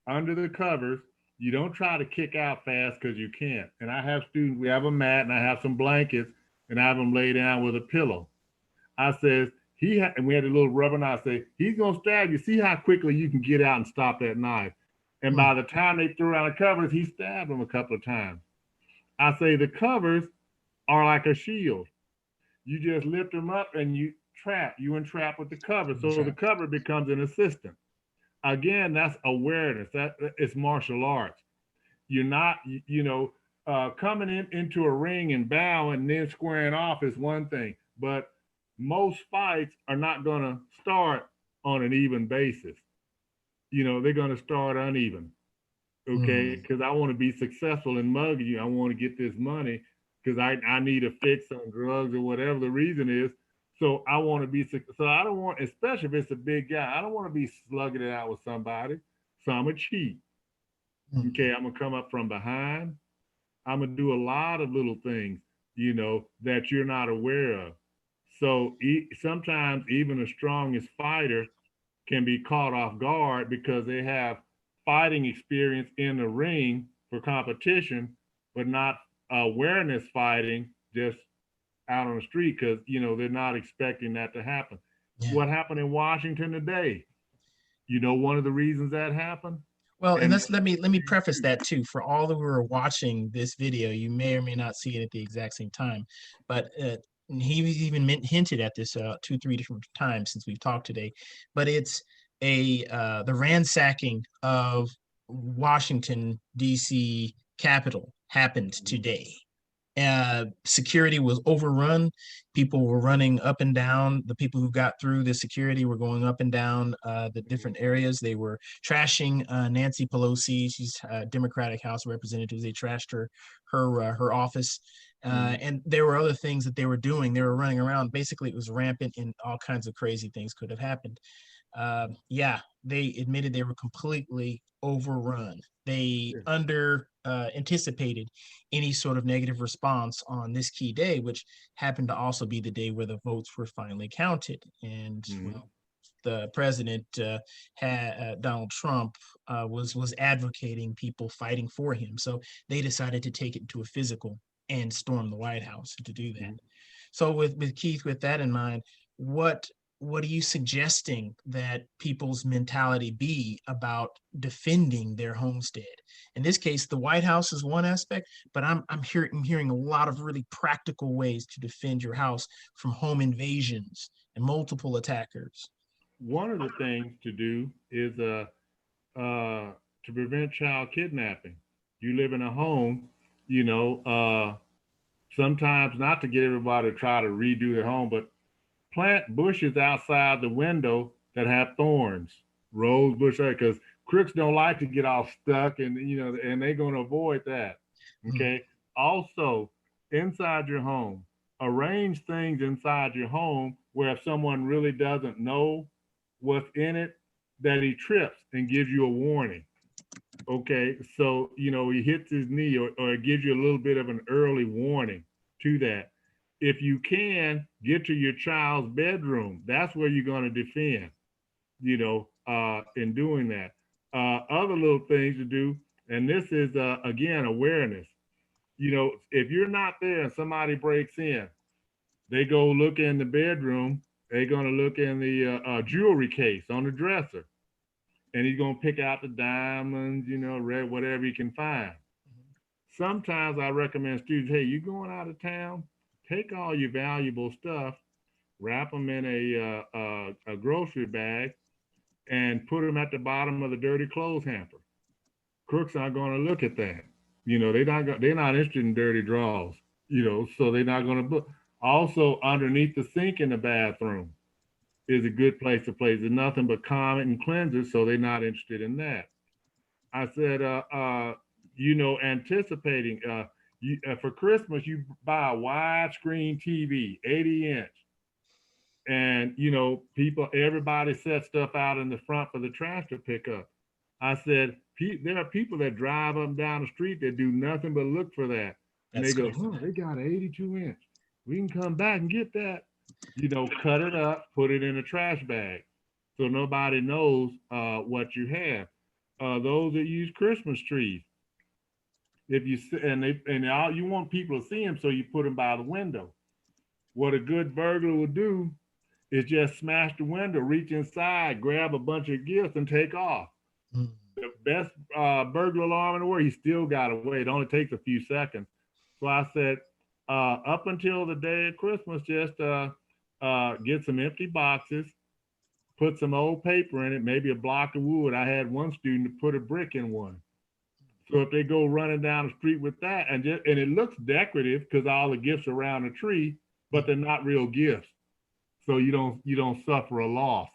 under the covers, you don't try to kick out fast because you can't. And I have students, we have a mat and I have some blankets and I have them lay down with a pillow. I says, and we had a little rubber knife. I say, he's going to stab you. See how quickly you can get out and stop that knife. And Mm. by the time they threw out the covers, he stabbed him a couple of times. I say, the covers are like a shield. You just lift them up and you entrap with the cover. So the cover becomes an assistant. Again, that's awareness. That it's martial arts. You're not, coming into a ring and bowing and then squaring off is one thing, but most fights are not going to start on an even basis. They're going to start uneven. Okay, because I want to be successful in mugging you. I want to get this money because I need a fix on drugs or whatever the reason is. So I want to be, so I don't want, especially if it's a big guy, I don't want to be slugging it out with somebody. So I'm a cheat. Okay, I'm gonna come up from behind. I'm gonna do a lot of little things, that you're not aware of. So sometimes even the strongest fighter can be caught off guard because they have fighting experience in the ring for competition, but not awareness fighting just out on the street because they're not expecting that to happen. Yeah. What happened in Washington today? One of the reasons that happened. Well, and let me preface that too. For all who are watching this video, you may or may not see it at the exact same time, but he even hinted at this 2, 3 different times since we've talked today. But it's the ransacking of Washington D.C. Capitol happened today. Security was overrun. People were running up and down. The people who got through the security were going up and down the different areas. They were trashing Nancy Pelosi. She's Democratic House of Representatives. They trashed her office. And there were other things that they were doing. They were running around. Basically, it was rampant and all kinds of crazy things could have happened. Yeah, they admitted they were completely overrun. They anticipated any sort of negative response on this key day, which happened to also be the day where the votes were finally counted. And well, the president, Donald Trump, was advocating people fighting for him. So they decided to take it to a physical and storm the White House to do that. So with Keith, with that in mind, what are you suggesting that people's mentality be about defending their homestead? In this case, the White House is one aspect, but I'm hearing a lot of really practical ways to defend your house from home invasions and multiple attackers. One of the things to do is to prevent child kidnapping. You live in a home, sometimes not to get everybody to try to redo their home, but plant bushes outside the window that have thorns, rose bush, because crooks don't like to get all stuck, and and they're going to avoid that. Okay. Also, inside your home, arrange things inside your home where if someone really doesn't know what's in it, that he trips and gives you a warning. Okay, so he hits his knee, or it gives you a little bit of an early warning to that. If you can get to your child's bedroom, that's where you're going to defend, in doing that. Other little things to do, and this is again awareness. If you're not there and somebody breaks in, they go look in the bedroom. They're going to look in the jewelry case on the dresser, and he's going to pick out the diamonds, red, whatever he can find. Sometimes I recommend students, hey, you going out of town? Take all your valuable stuff, wrap them in a grocery bag, and put them at the bottom of the dirty clothes hamper. Crooks aren't going to look at that. They're not interested in dirty drawers. So they're not going to look. Also, underneath the sink in the bathroom, is a good place to play. There's nothing but calming and cleansers, so they're not interested in that. I said, anticipating, for Christmas, you buy a widescreen TV, 80-inch, and everybody set stuff out in the front for the trash to pick up. I said, there are people that drive up and down the street that do nothing but look for that, and they That's go, crazy. "Oh, they got an 82-inch. We can come back and get that." Cut it up, put it in a trash bag, so nobody knows what you have. Those that use Christmas trees, if you and all you want people to see them, so you put them by the window. What a good burglar will do is just smash the window, reach inside, grab a bunch of gifts, and take off. Mm. The best burglar alarm in the world, he still got away. It only takes a few seconds. So I said, up until the day of Christmas, just get some empty boxes, put some old paper in it, maybe a block of wood. I had one student put a brick in one. So if they go running down the street with that, and it looks decorative because all the gifts around the tree, but they're not real gifts. So you don't suffer a loss.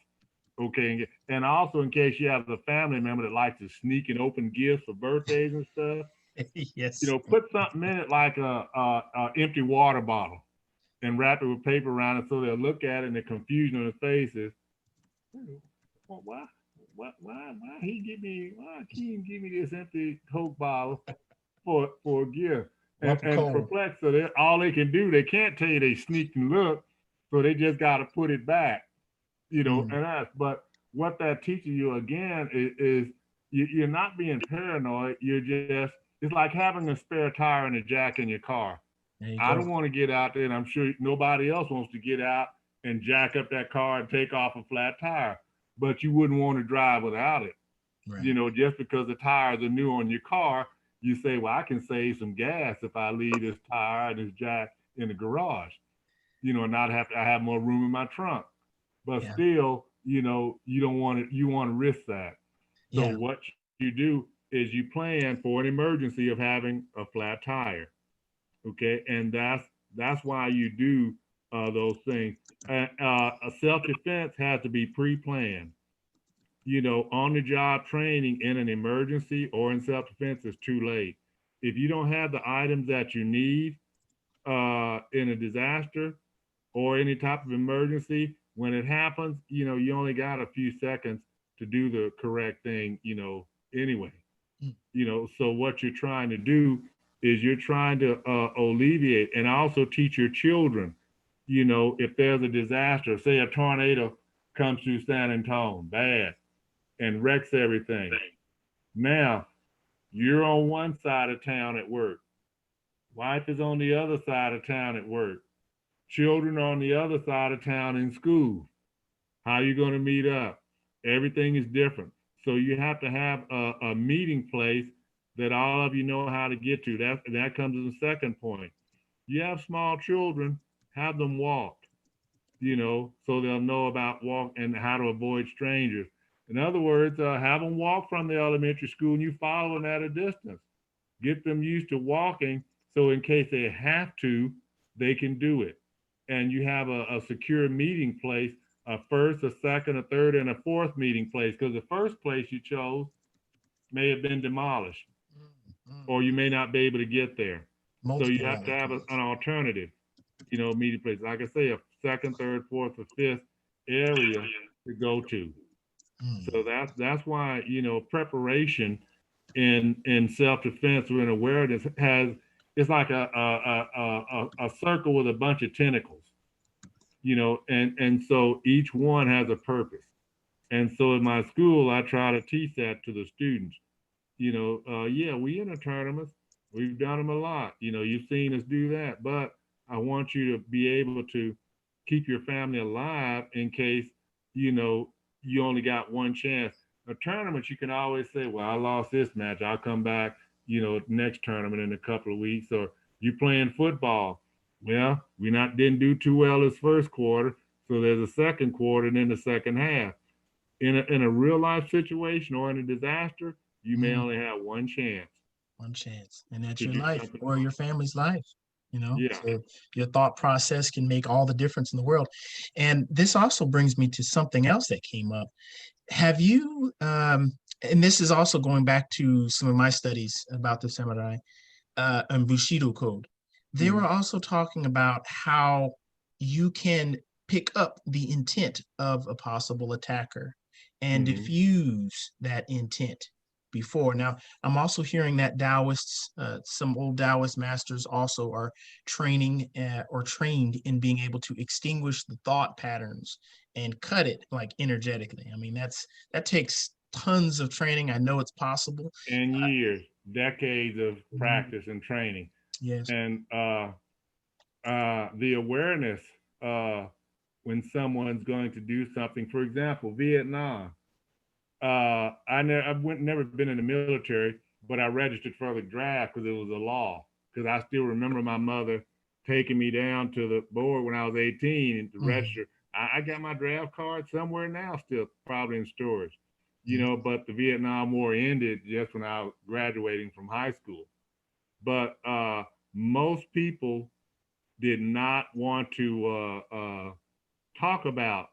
Okay. And also, in case you have a family member that likes to sneak and open gifts for birthdays and stuff, Yes. put something in it like a empty water bottle and wrap it with paper around it, so they'll look at it and the confusion on their faces. Well, why he give me this empty Coke bottle for a gift? And perplexed, so all they can do, they can't tell you they sneaked and looked, so they just got to put it back, and that's. But what that teaches you again is you're not being paranoid. You're just, it's like having a spare tire and a jack in your car. I don't want to get out there, and I'm sure nobody else wants to get out and jack up that car and take off a flat tire. But you wouldn't want to drive without it. Right. Just because the tires are new on your car, you say, well, I can save some gas if I leave this tire and this jack in the garage, and not have to, I have more room in my trunk. But still, you don't want to, you want to risk that. So what you do is you plan for an emergency of having a flat tire. Okay. And that's why you do those things. A self-defense has to be pre-planned. On the job training in an emergency or in self-defense is too late. If you don't have the items that you need in a disaster or any type of emergency, when it happens, you only got a few seconds to do the correct thing, anyway. So what you're trying to do is you're trying to alleviate and also teach your children, if there's a disaster, say a tornado comes through San Antonio, bad, and wrecks everything. Now, you're on one side of town at work. Wife is on the other side of town at work. Children on the other side of town in school. How are you going to meet up? Everything is different. So you have to have a meeting place that all of you know how to get to. That comes as a second point. You have small children, have them walk, so they'll know about walk and how to avoid strangers. In other words, have them walk from the elementary school and you follow them at a distance. Get them used to walking so in case they have to, they can do it. And you have a secure meeting place, a first, a second, a third, and a fourth meeting place, because the first place you chose may have been demolished or you may not be able to get there. So you have to have an alternative, meeting place. Like I say, a second, third, fourth, or fifth area to go to. So that's why preparation in self-defense or in awareness it's like a circle with a bunch of tentacles, and so each one has a purpose. And so in my school, I try to teach that to the students. We enter tournaments, we've done them a lot. You've seen us do that, but I want you to be able to keep your family alive in case you only got one chance. A tournament, you can always say, well, I lost this match, I'll come back next tournament in a couple of weeks. Or you playing football, well, didn't do too well this first quarter, so there's a second quarter and then the second half. In a real life situation or in a disaster, you may only have one chance. One chance, and that's your life or your family's life. Yeah. So your thought process can make all the difference in the world. And this also brings me to something else that came up. Have you, and this is also going back to some of my studies about the samurai and Bushido code. They were Mhm. also talking about how you can pick up the intent of a possible attacker and Mhm. diffuse that intent before. Now, I'm also hearing that Taoists, some old Taoist masters also are training or trained in being able to extinguish the thought patterns and cut it like energetically. I mean, that takes tons of training. I know it's possible. And years, decades of Mhm. practice and training, Yes. and the awareness uh, when someone's going to do something. For example, Vietnam. I've never been in the military, but I registered for the draft because it was a law. Because I still remember my mother taking me down to the board when I was 18 and to Mhm. register. I got my draft card somewhere now, still probably in storage. Yeah. But the Vietnam War ended just when I was graduating from high school. But most people did not want to talk about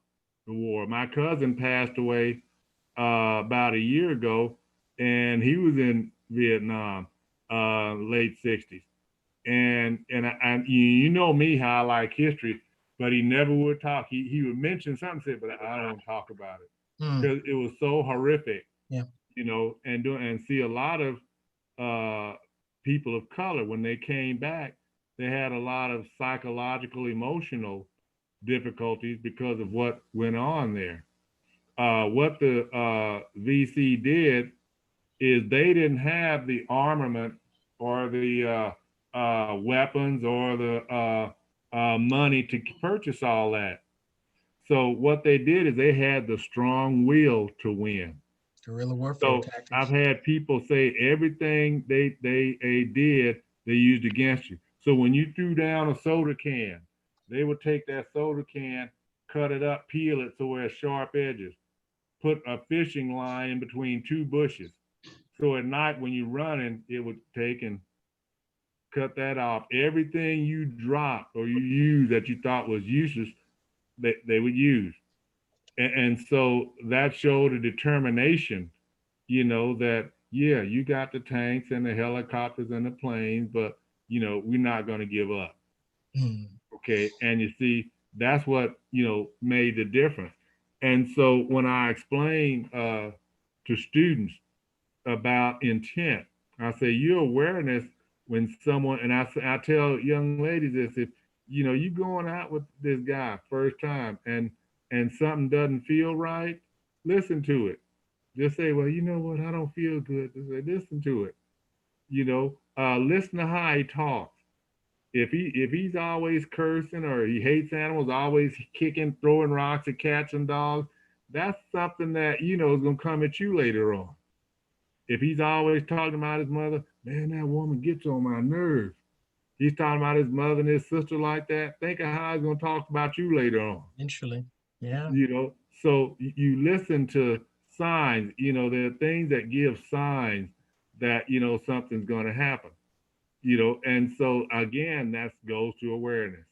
the war. My cousin passed away about a year ago, and he was in Vietnam, late '60s. You know me how I like history, but he never would talk. He would mention something, said, but I don't want to talk about it Mm. because it was so horrific, Yeah. and see a lot of uh, people of color when they came back, they had a lot of psychological, emotional difficulties because of what went on there. What the VC did is they didn't have the armament or the weapons or the money to purchase all that. So what they did is they had the strong will to win. Guerrilla warfare So I've tactics. had people say everything they did they used against you. So when you threw down a soda can, they would take that soda can, cut it up, peel it so it has sharp edges, put a fishing line in between two bushes. So at night when you're running, it would take and cut that off. Everything you dropped or you used that you thought was useless, they would use. And so that showed a determination, that, yeah, you got the tanks and the helicopters and the planes, but, we're not going to give up. Mm. Okay. And you see, that's what, made the difference. And so when I explain to students about intent. I say your awareness when someone, and I tell young ladies this: if you going out with this guy first time and something doesn't feel right, listen to it. Just say, well, you know what, I don't feel good. Just say, listen to it. Listen to how he talks. If he's always cursing or he hates animals, always kicking, throwing rocks at cats and dogs, that's something that is gonna come at you later on. If he's always talking about his mother, man, that woman gets on my nerves. He's talking about his mother and his sister like that. Think of how he's gonna talk about you later on. Eventually. Yeah. So you listen to signs. There are things that give signs that something's gonna happen. And so again, that goes to awareness.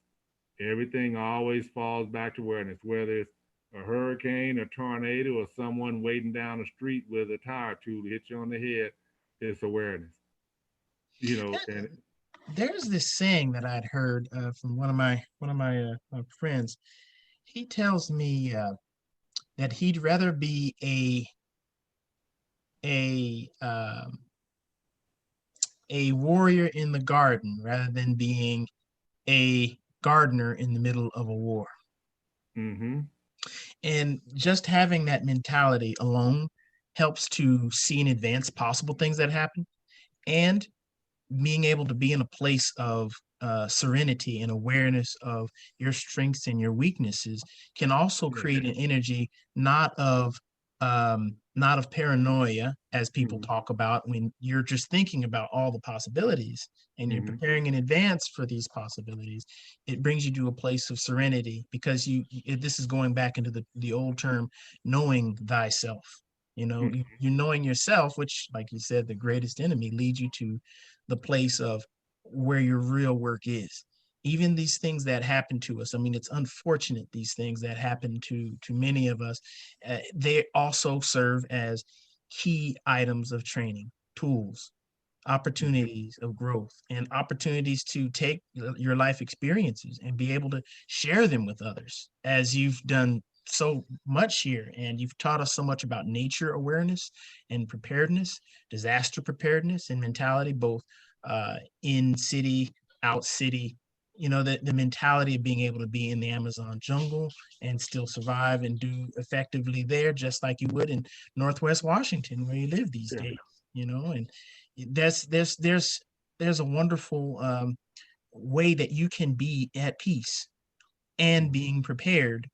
Everything always falls back to awareness, whether it's a hurricane, a tornado, or someone waiting down the street with a tire tool to hit you on the head. It's awareness. And There's this saying that I'd heard from one of my friends. He tells me that he'd rather be a a warrior in the garden rather than being a gardener in the middle of a war. mm-hmm, And just having that mentality alone helps to see in advance possible things that happen, and being able to be in a place of serenity and awareness of your strengths and your weaknesses can also create an energy not of not of paranoia, as people mm-hmm, talk about, when you're just thinking about all the possibilities and you're mm-hmm, preparing in advance for these possibilities. It brings you to a place of serenity because this is going back into the old term, knowing thyself. You knowing yourself, which, like you said, the greatest enemy, leads you to the place of where your real work is. Even these things that happen to us, I mean, it's unfortunate, these things that happen to many of us, they also serve as key items of training, tools, opportunities of growth, and opportunities to take your life experiences and be able to share them with others, as you've done so much here. And you've taught us so much about nature awareness and preparedness, disaster preparedness and mentality, both in city, out city. You know, the mentality of being able to be in the Amazon jungle and still survive and do effectively there, just like you would in Northwest Washington, where you live these Yeah. days. You know, and there's a wonderful way that you can be at peace and being prepared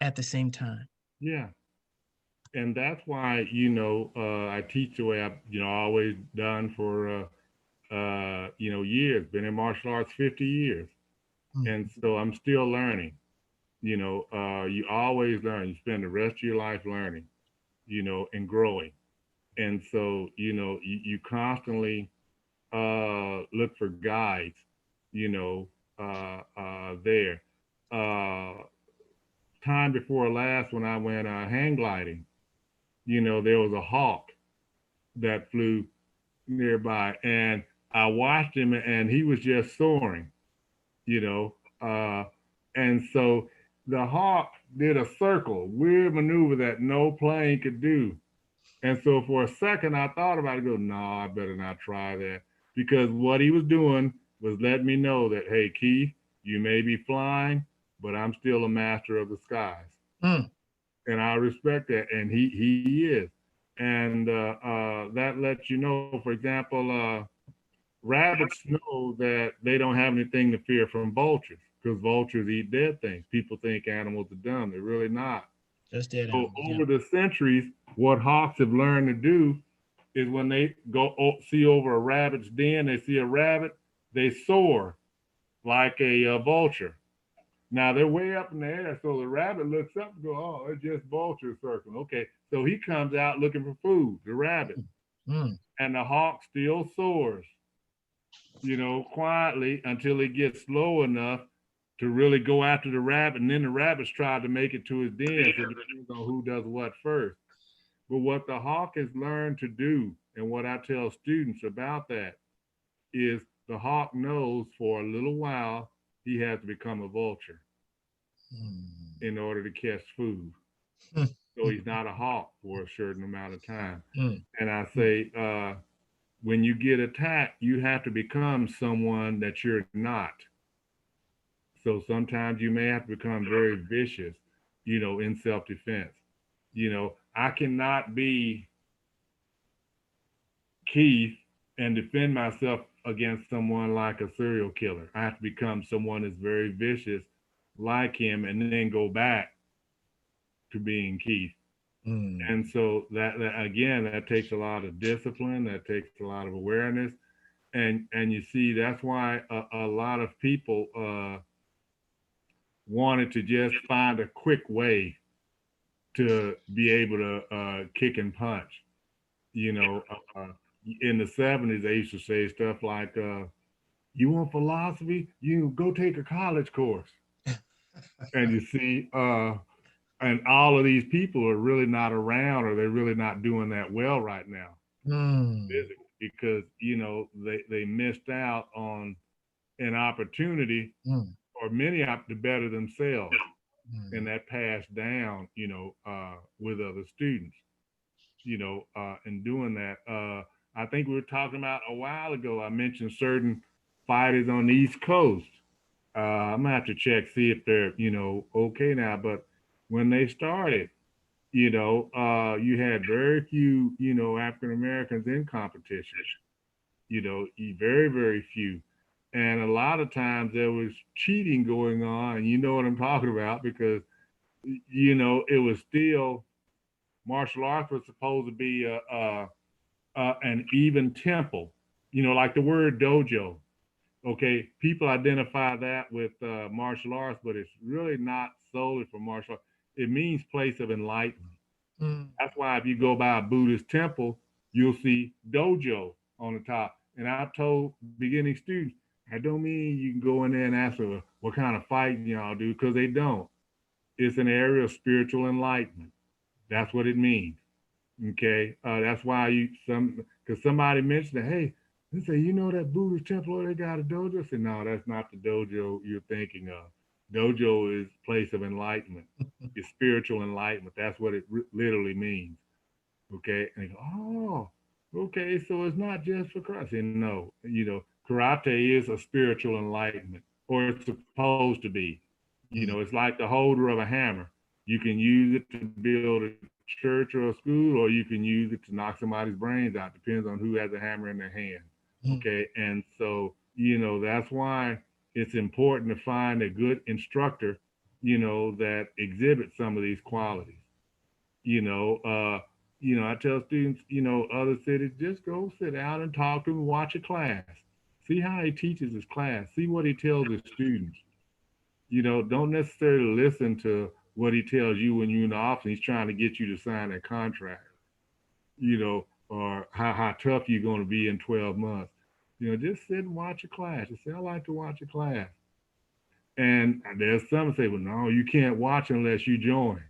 at the same time. Yeah. And that's why, I teach the way I've, always done for, years, been in martial arts 50 years. Mm. And so I'm still learning. You always learn. You spend the rest of your life learning, and growing. And so, you constantly look for guides, there. Uh, Time before last, when I went hang gliding, there was a hawk that flew nearby, and I watched him, and he was just soaring, you know. And so the hawk did a circle, weird maneuver that no plane could do. And so for a second, I thought about it. Go, no, I better not try that, because what he was doing was letting me know that, hey, Keith, you may be flying, but I'm still a master of the skies, Mm. and I respect that, and he is. And that lets you know. For example, rabbits know that they don't have anything to fear from vultures, because vultures eat dead things. People think animals are dumb; they're really not. Just dead So animals, yeah. over the centuries, what hawks have learned to do is when they go see over a rabbit's den, they see a rabbit, they soar like a vulture. Now they're way up in the air, so the rabbit looks up and go, "Oh, it's just vulture circling." Okay, so he comes out looking for food, the rabbit, Mm. and the hawk still soars, quietly until he gets slow enough to really go after the rabbit, and then the rabbit's tried to make it to his den, so it depends on who does what first. But what the hawk has learned to do, and what I tell students about that, is the hawk knows for a little while he has to become a vulture Mm. in order to catch food. So he's not a hawk for a certain amount of time. Mm. And I Mm. say, when you get attacked, you have to become someone that you're not. So sometimes you may have to become very vicious, in self defense. I cannot be Keith and defend myself against someone like a serial killer. I have to become someone that's very vicious like him, and then go back to being Keith. Mm. And so that again, that takes a lot of discipline, that takes a lot of awareness. And you see, that's why a lot of people wanted to just find a quick way to be able to kick and punch. You know, in the '70s, they used to say stuff like, "You want philosophy? You go take a college course." And you see, and all of these people are really not around, or they're really not doing that well right now, Mm. physically, because they missed out on an opportunity, Mm. or many to better themselves, and Mm. that passed down, with other students, and doing that. I think we were talking about a while ago. I mentioned certain fighters on the East Coast. I'm gonna have to check, see if they're, okay now. But when they started, you had very few, African Americans in competition. Very, very few. And a lot of times there was cheating going on, and you know what I'm talking about, because it was still, martial arts was supposed to be an even temple, like the word dojo. Okay, people identify that with martial arts, but it's really not solely for martial arts. It means place of enlightenment. Mm. That's why if you go by a Buddhist temple, you'll see dojo on the top. And I've told beginning students, I don't mean you can go in there and ask them what kind of fighting y'all do, because they don't. It's an area of spiritual enlightenment. That's what it means. Okay, that's why because somebody mentioned it. Hey, they say, you know that Buddhist temple, they got a dojo. I said, no, that's not the dojo you're thinking of. Dojo is place of enlightenment. It's spiritual enlightenment. That's what it literally means. Okay, and they go, oh, okay, so it's not just for karate. I said, no, karate is a spiritual enlightenment, or it's supposed to be. Mm. It's like the holder of a hammer. You can use it to build a church or a school, or you can use it to knock somebody's brains out. Depends on who has a hammer in their hand. Mm. Okay, and so that's why it's important to find a good instructor, that exhibits some of these qualities. You know, I tell students, other cities, just go sit down and talk to him, watch a class, see how he teaches his class, see what he tells his students. Don't necessarily listen to what he tells you when you're in the office. He's trying to get you to sign that contract, or how tough you're going to be in 12 months. Just sit and watch a class. Just say, I like to watch a class. And there's some say, well, no, you can't watch unless you join.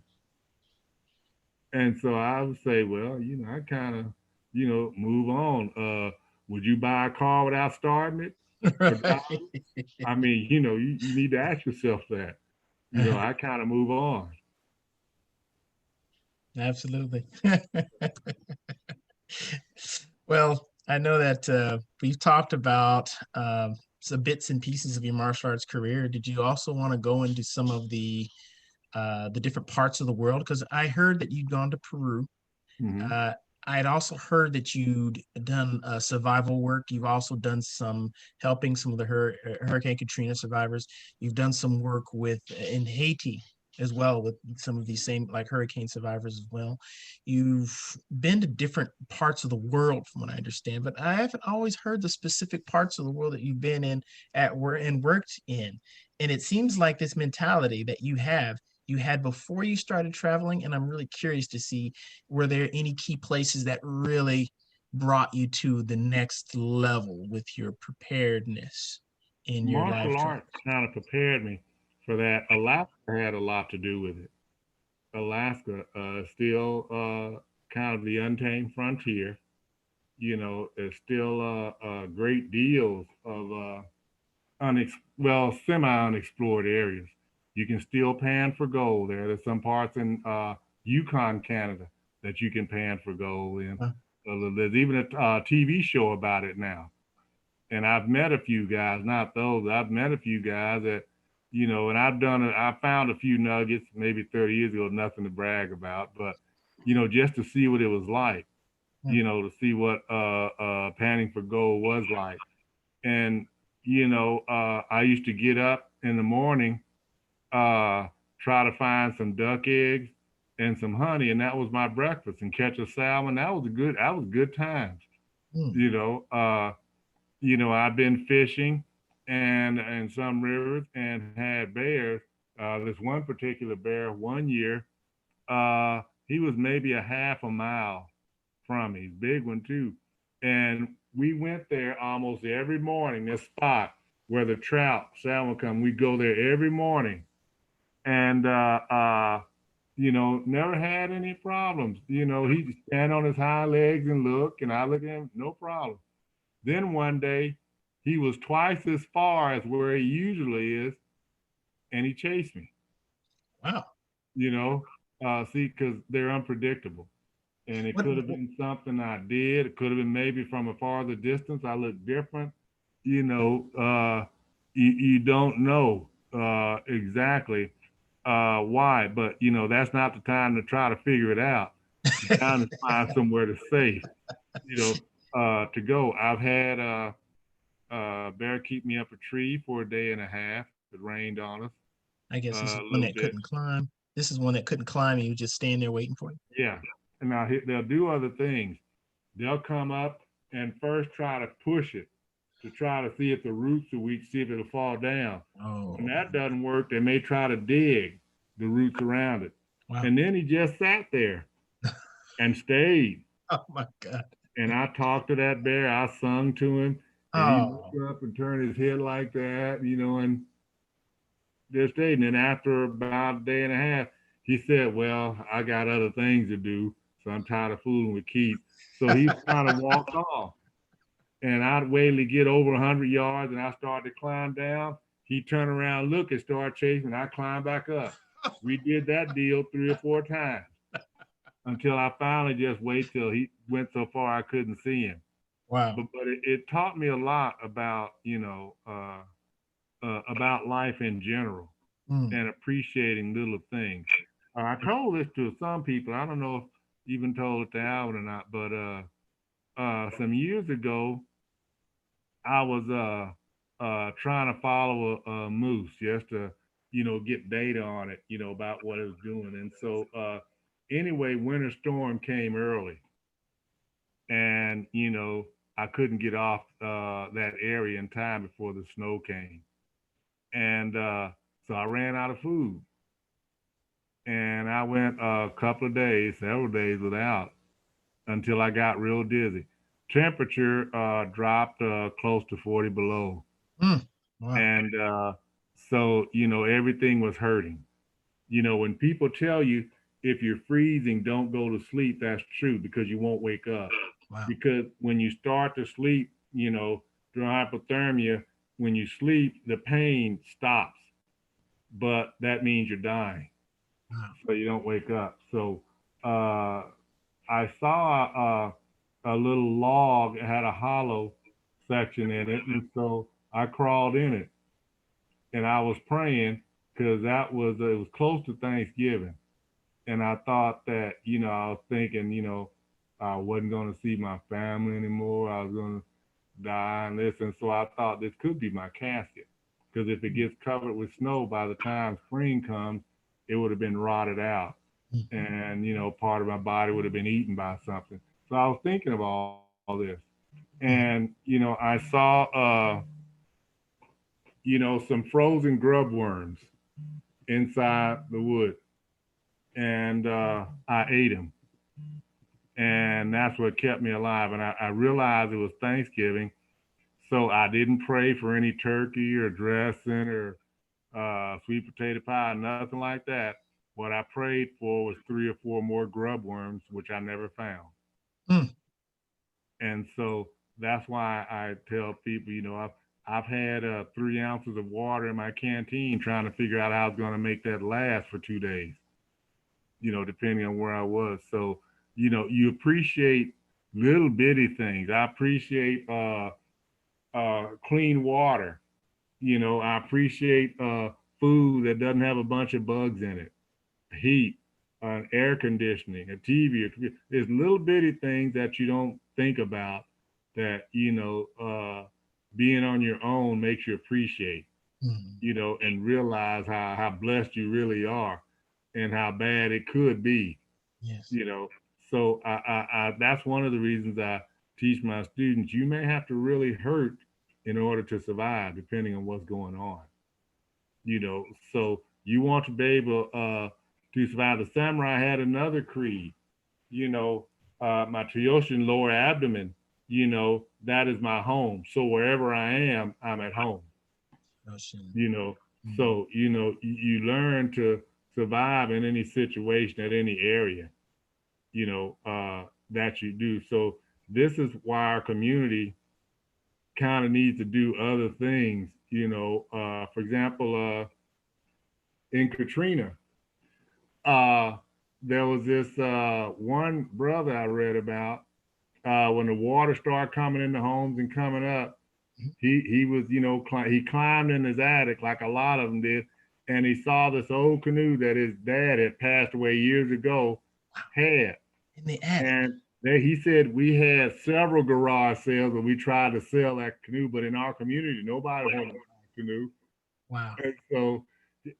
And so I would say, well, I kind of, move on. Would you buy a car without starting it or driving Right. it? I mean, you need to ask yourself that. I kind of move on. Absolutely. Well, I know that we've talked about some bits and pieces of your martial arts career. Did you also want to go into some of the different parts of the world? Because I heard that you'd gone to Peru. Hmm. Uh, I had also heard that you'd done survival work. You've also done some helping some of the Hurricane Katrina survivors. You've done some work with in Haiti as well with some of these same like hurricane survivors as well. You've been to different parts of the world, from what I understand, but I haven't always heard the specific parts of the world that you've been in at work and worked in. And it seems like this mentality that you had before you started traveling, and I'm really curious to see, were there any key places that really brought you to the next level with your preparedness in your life Martial travel? arts kind of prepared me for that. Alaska had a lot to do with it. Alaska, still kind of the untamed frontier. There's still great deals of semi-unexplored areas. You can still pan for gold there. There's some parts in Yukon, Canada, that you can pan for gold in. Uh, There's even a TV show about it now. And I've met a few guys, not those. I've met a few guys that, and I found a few nuggets maybe 30 years ago, nothing to brag about, but just to see what it was like, uh, to see what panning for gold was like. And I used to get up in the morning, uh, try to find some duck eggs and some honey, and that was my breakfast. And catch a salmon. That was good times. mm, You know, uh, I've been fishing and in some rivers and had bears. This one particular bear one year, he was maybe a half a mile from me, big one too. And we went there almost every morning, this spot where the trout, salmon come. We go there every morning. And, never had any problems. He'd stand on his hind legs and look, and I look at him, no problem. Then one day, he was twice as far as where he usually is, and he chased me. wow. You know, see, because they're unpredictable, and it What, could have been something I did. It could have been maybe from a farther distance. I look different. You know, you don't know exactly why, but that's not the time to try to figure it out. The time to find somewhere to safe. To go. I've had bear keep me up a tree for a day and a half. It rained on us I guess this a is one little that bit. couldn't climb. This is one that couldn't climb, and you just stand there waiting for you. Yeah. And now they'll do other things. They'll come up and first try to push it to try to see if the roots are weak, see if it'll fall down. When Oh, that doesn't work, they may try to dig the roots around it. wow. And then he just sat there and stayed. Oh my God. And I talked to that bear. I sung to him, and he Oh, looked up and turned his head like that, and just stayed. And then after about a day and a half, he said, "Well, I got other things to do, so I'm tired of fooling with Keith." So he kind of walked off. And I'd wait to get over 100 yards, and I started to climb down. He turned around, look, and started chasing. I climbed back up. We did that deal 3 or 4 times until I finally just wait till he went so far I couldn't see him. wow. But it taught me a lot about about life in general Mm, and appreciating little things. I told this to some people. I don't know if even told it to Alvin or not, but some years ago, I was trying to follow a moose just to get data on it, about what it was doing. And so anyway, winter storm came early, and I couldn't get off that area in time before the snow came, and so I ran out of food, and I went a couple of days, several days without until I got real dizzy. Temperature dropped close to 40 below, mm, wow. and so everything was hurting. When people tell you if you're freezing, don't go to sleep, that's true because you won't wake up. Wow. Because when you start to sleep, through hypothermia, when you sleep, the pain stops, but that means you're dying, Wow. so you don't wake up. So uh, I saw a little log. It had a hollow section in it, and so I crawled in it, and I was praying because it was close to Thanksgiving, and I thought that I was thinking I wasn't going to see my family anymore. I was going to die and this, and so I thought this could be my casket because if it gets covered with snow by the time spring comes, it would have been rotted out, Mm, and part of my body would have been eaten by something. So I was thinking of all this, and mm, I saw some frozen grub worms inside the wood, and I ate them, and that's what kept me alive. And I realized it was Thanksgiving, so I didn't pray for any turkey or dressing or sweet potato pie, nothing like that. What I prayed for was 3 or 4 more grub worms, which I never found. mm. And so that's why I tell people, I've had 3 ounces of water in my canteen trying to figure out how I was going to make that last for 2 days, depending on where I was. So, you appreciate little bitty things. I appreciate clean water. I appreciate food that doesn't have a bunch of bugs in it, heat, air conditioning, a TV. There's little bitty things that you don't think about that, being on your own makes you appreciate, Mm, and realize how blessed you really are and how bad it could be, yes. you know. So that's one of the reasons I teach my students. You may have to really hurt in order to survive, depending on what's going on. So you want to be able to survive. The samurai had another creed. You know, my Triyoshin lower abdomen. That is my home. So wherever I am, I'm at home. Ocean. you know Mm, so you learn to survive in any situation at any area that you do. So this is why our community kind of needs to do other things. For example, in Katrina, uh there was this one brother I read about. When the water started coming in the homes and coming up, mm, he was, he climbed in his attic like a lot of them did, and he saw this old canoe that his dad had passed away years ago had. in the attic. And he said we had several garage sales and we tried to sell that canoe, but in our community nobody wanted to buy a canoe. Wow. And so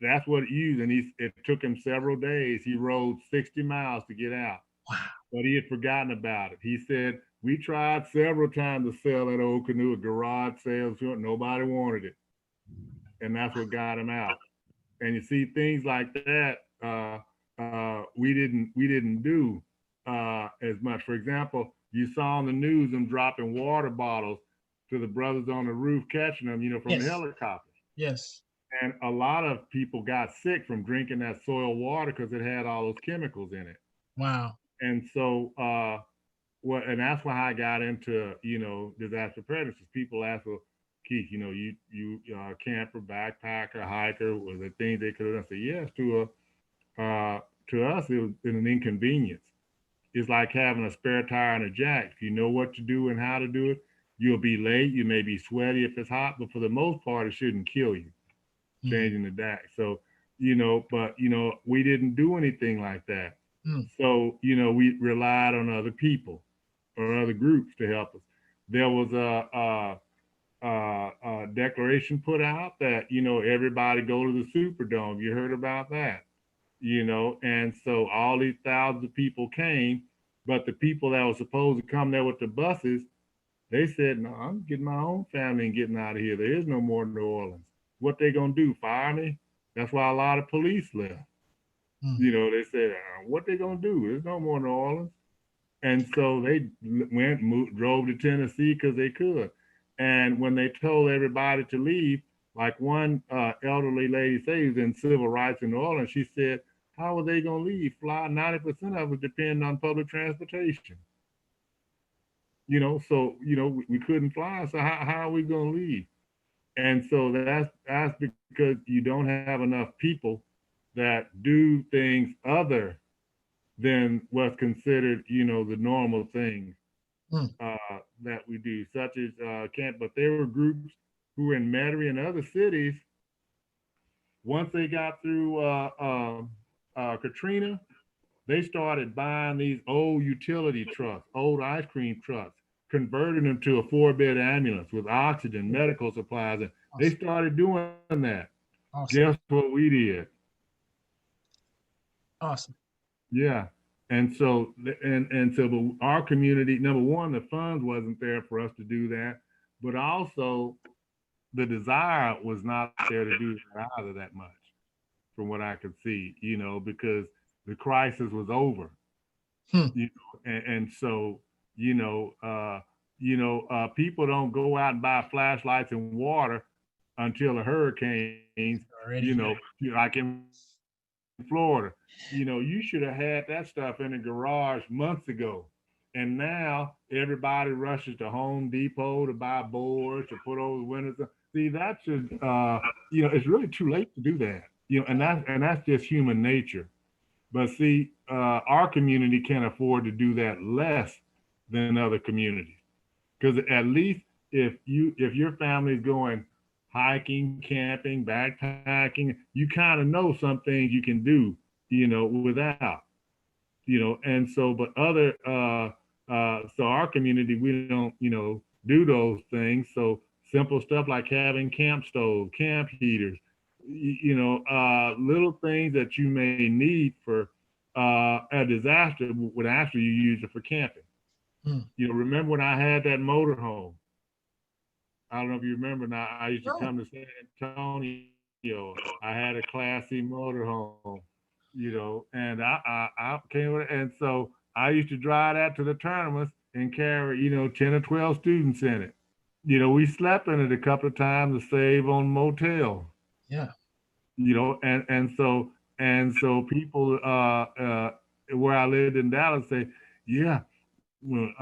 that's what he used. And it took him several days. He rode 60 miles to get out, Wow. but he had forgotten about it. He said, we tried several times to sell that old canoe at garage sales. Nobody wanted it. And that's what got him out. And you see things like that, we didn't do as much. For example, You saw on the news them dropping water bottles to the brothers on the roof, catching them, from the Yes. helicopters. Yes. And a lot of people got sick from drinking that soil water because it had all those chemicals in it. Wow. And so, and that's why I got into, disaster preparedness. People ask, well, Keith, you camper, backpacker, hiker, were there things they could have done? I said, yes, to us, it was an inconvenience. It's like having a spare tire and a jack. If you know what to do and how to do it, you'll be late. You may be sweaty if it's hot, but for the most part, it shouldn't kill you Mm. changing the jack. So, but we didn't do anything like that. Mm. So, we relied on other people or other groups to help us. There was a declaration put out that everybody go to the Superdome. You heard about that? And so all these thousands of people came, but the people that were supposed to come there with the buses, they said, "No, I'm getting my own family and getting out of here. There is no more New Orleans. What they gonna do? Fire me?" That's why a lot of police left. Mm. They said, "What they gonna do? There's no more New Orleans." And so they drove to Tennessee because they could. And when they told everybody to leave, like one elderly lady said, who's in civil rights in New Orleans, she said, "How are they going to leave? Fly 90% of us depend on public transportation. So we couldn't fly. So how are we going to leave?" And so that's because you don't have enough people that do things other than what's considered, the normal things Mm. that we do, such as camp. But there were groups who were in Metairie and other cities. Once they got through Katrina, they started buying these old utility trucks, old ice cream trucks, converting them to a 4-bed ambulance with oxygen, medical supplies. And they Awesome. started doing that. Guess Awesome. what we did? Awesome. Yeah. And so but our community, number one, the funds wasn't there for us to do that, but also the desire was not there to do that either that much, from what I could see, because the crisis was over, Hmm. and so people don't go out and buy flashlights and water until the hurricanes, Already here. like in Florida. You should have had that stuff in the garage months ago. And now everybody rushes to Home Depot to buy boards to put over the windows. See, that should, it's really too late to do that. And that's just human nature. But see, our community can't afford to do that less than other communities. Because at least if your family's going hiking, camping, backpacking, you kind of know some things you can do, without, and so but other so our community, we don't, do those things. So simple stuff like having camp stoves, camp heaters, little things that you may need for a disaster would actually you use it for camping. Mm. Remember when I had that motorhome? I don't know if you remember. Now I used to No. come to San Antonio. I had a classy motorhome, and I came with it, and so I used to drive that to the tournaments and carry 10 or 12 students in it. We slept in it a couple of times to save on motel. Yeah. And so people where I lived in Dallas say, yeah, when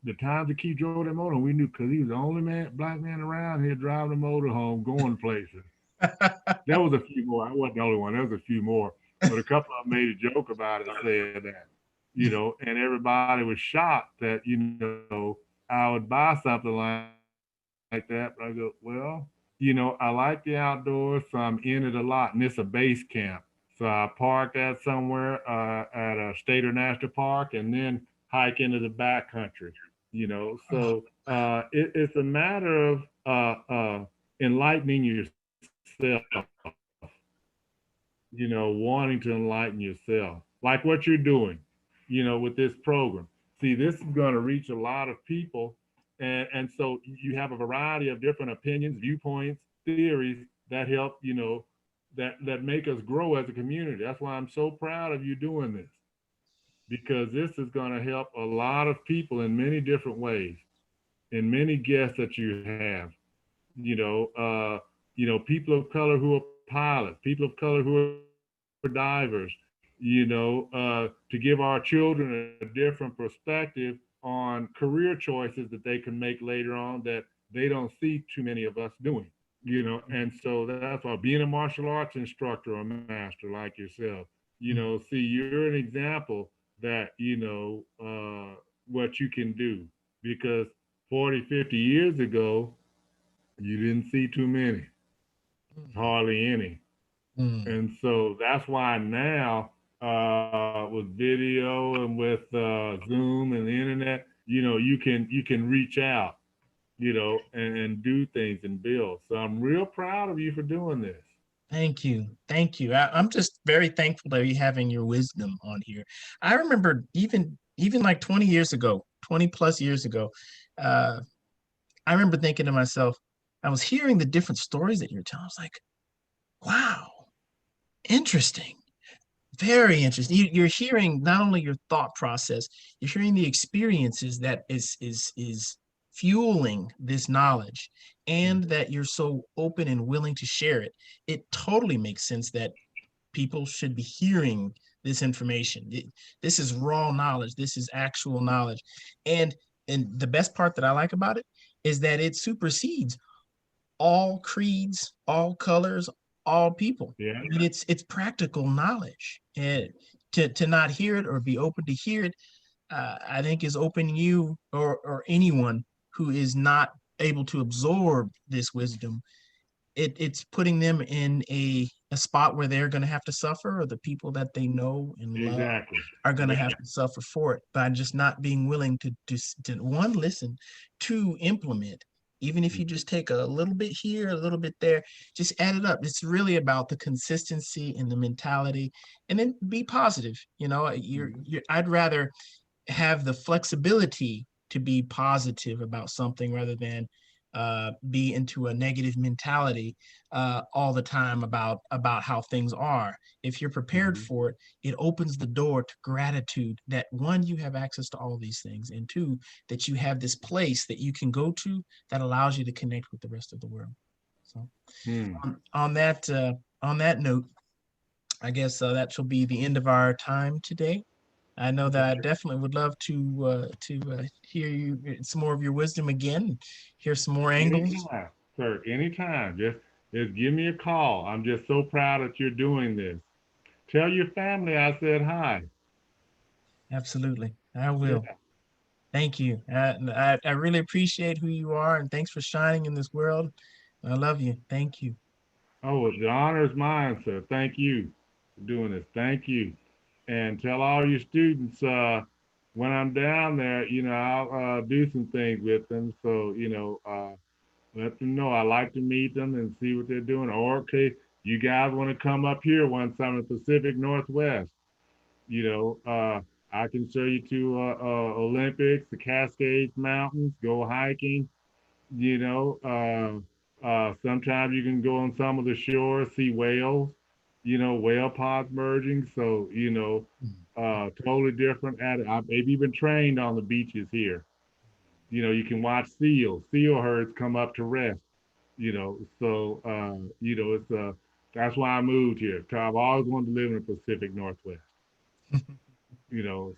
the times the Keith drove that motor, we knew because he was the only black man around here driving a motor home, going places. There was a few more. I wasn't the only one. There was a few more, but a couple of them made a joke about it, said that, and everybody was shocked that I would buy something like that. But I go, well, I like the outdoors, so I'm in it a lot, and it's a base camp. So I parked that somewhere at a state or national park, and then hike into the back country. So Oh, it's a matter of enlightening yourself, wanting to enlighten yourself, like what you're doing, with this program. See, this is going to reach a lot of people, and so you have a variety of different opinions, viewpoints, theories that help, that make us grow as a community. That's why I'm so proud of you doing this. because this is going to help a lot of people in many different ways, and many guests that you have. You know, people of color who are pilots, people of color who are divers. To give our children a different perspective on career choices that they can make later on that they don't see too many of us doing. And so that's why being a martial arts instructor or master like yourself, see, you're an example that, what you can do, because 40, 50 years ago, you didn't see too many, hardly any. Mm. And so that's why now, with video and with Zoom and the internet, you can reach out, and do things and build. So I'm real proud of you for doing this. Thank you. Thank you. I'm just very thankful to be having your wisdom on here. I remember even like 20 years ago, 20 plus years ago, uh, I remember thinking to myself, I was hearing the different stories that you're telling. I was like, wow, interesting. Very interesting. You're hearing not only your thought process, you're hearing the experiences that is fueling this knowledge, and that you're so open and willing to share it. It totally makes sense that people should be hearing this information. This is raw knowledge. This is actual knowledge, and the best part that I like about it is that it supersedes all creeds, all colors, all people. Yeah, I mean, it's practical knowledge, and to not hear it or be open to hear it, I think is opening you or anyone who is not able to absorb this wisdom. It's putting them in a spot where they're going to have to suffer, or the people that they know and love exactly. are going to Yeah, have to suffer for it by just not being willing to one, listen, to implement. Even if you just take a little bit here, a little bit there, just add it up. It's really about the consistency and the mentality, and then be positive. I'd rather have the flexibility to be positive about something rather than be into a negative mentality all the time about how things are. If you're prepared mm-hmm. for it, it opens the door to gratitude that, one, you have access to all these things, and two, that you have this place that you can go to that allows you to connect with the rest of the world. So Hmm. on that note, I guess that shall be the end of our time today. I know that I definitely would love to hear some more of your wisdom again, hear some more angles. Anytime, sir. Anytime. Just give me a call. I'm just so proud that you're doing this. Tell your family I said hi. Absolutely, I will. Yeah. Thank you. I really appreciate who you are, and thanks for shining in this world. I love you. Thank you. Oh, the honor is mine, sir. Thank you for doing this. Thank you. And tell all your students, when I'm down there, I'll do some things with them. So, let them know I like to meet them and see what they're doing. Or, okay, you guys want to come up here one time in the Pacific Northwest, you know, uh, I can show you to Olympics, the Cascades Mountains, go hiking. Sometimes you can go on some of the shores, see whales, whale pods merging. So, totally different. I've even trained on the beaches here. You can watch seal herds come up to rest. It's that's why I moved here. 'Cause I've always wanted to live in the Pacific Northwest.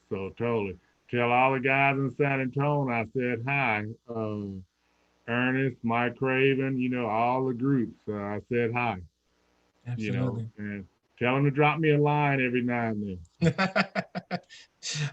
So totally. Tell all the guys in San Antonio I said hi. Ernest, Mike Craven, all the groups. I said hi, Absolutely. and tell them to drop me a line every now and then.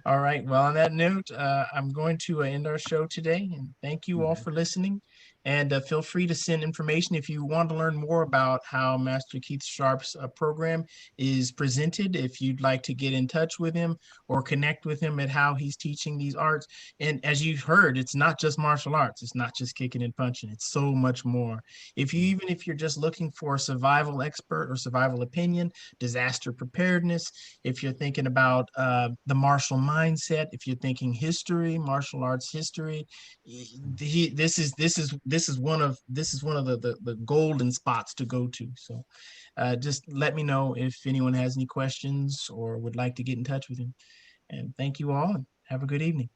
All right. Well, on that note, I'm going to end our show today. And thank you all Mm-hmm. for listening. And feel free to send information if you want to learn more about how Master Keith Sharp's program is presented. If you'd like to get in touch with him or connect with him at how he's teaching these arts. And as you've heard, it's not just martial arts. It's not just kicking and punching. It's so much more. Even if you're just looking for a survival expert or survival opinion, disaster preparedness, if you're thinking about the martial mindset, if you're thinking history, martial arts history, this is one of the golden spots to go to. So just let me know if anyone has any questions or would like to get in touch with him. And thank you all and have a good evening.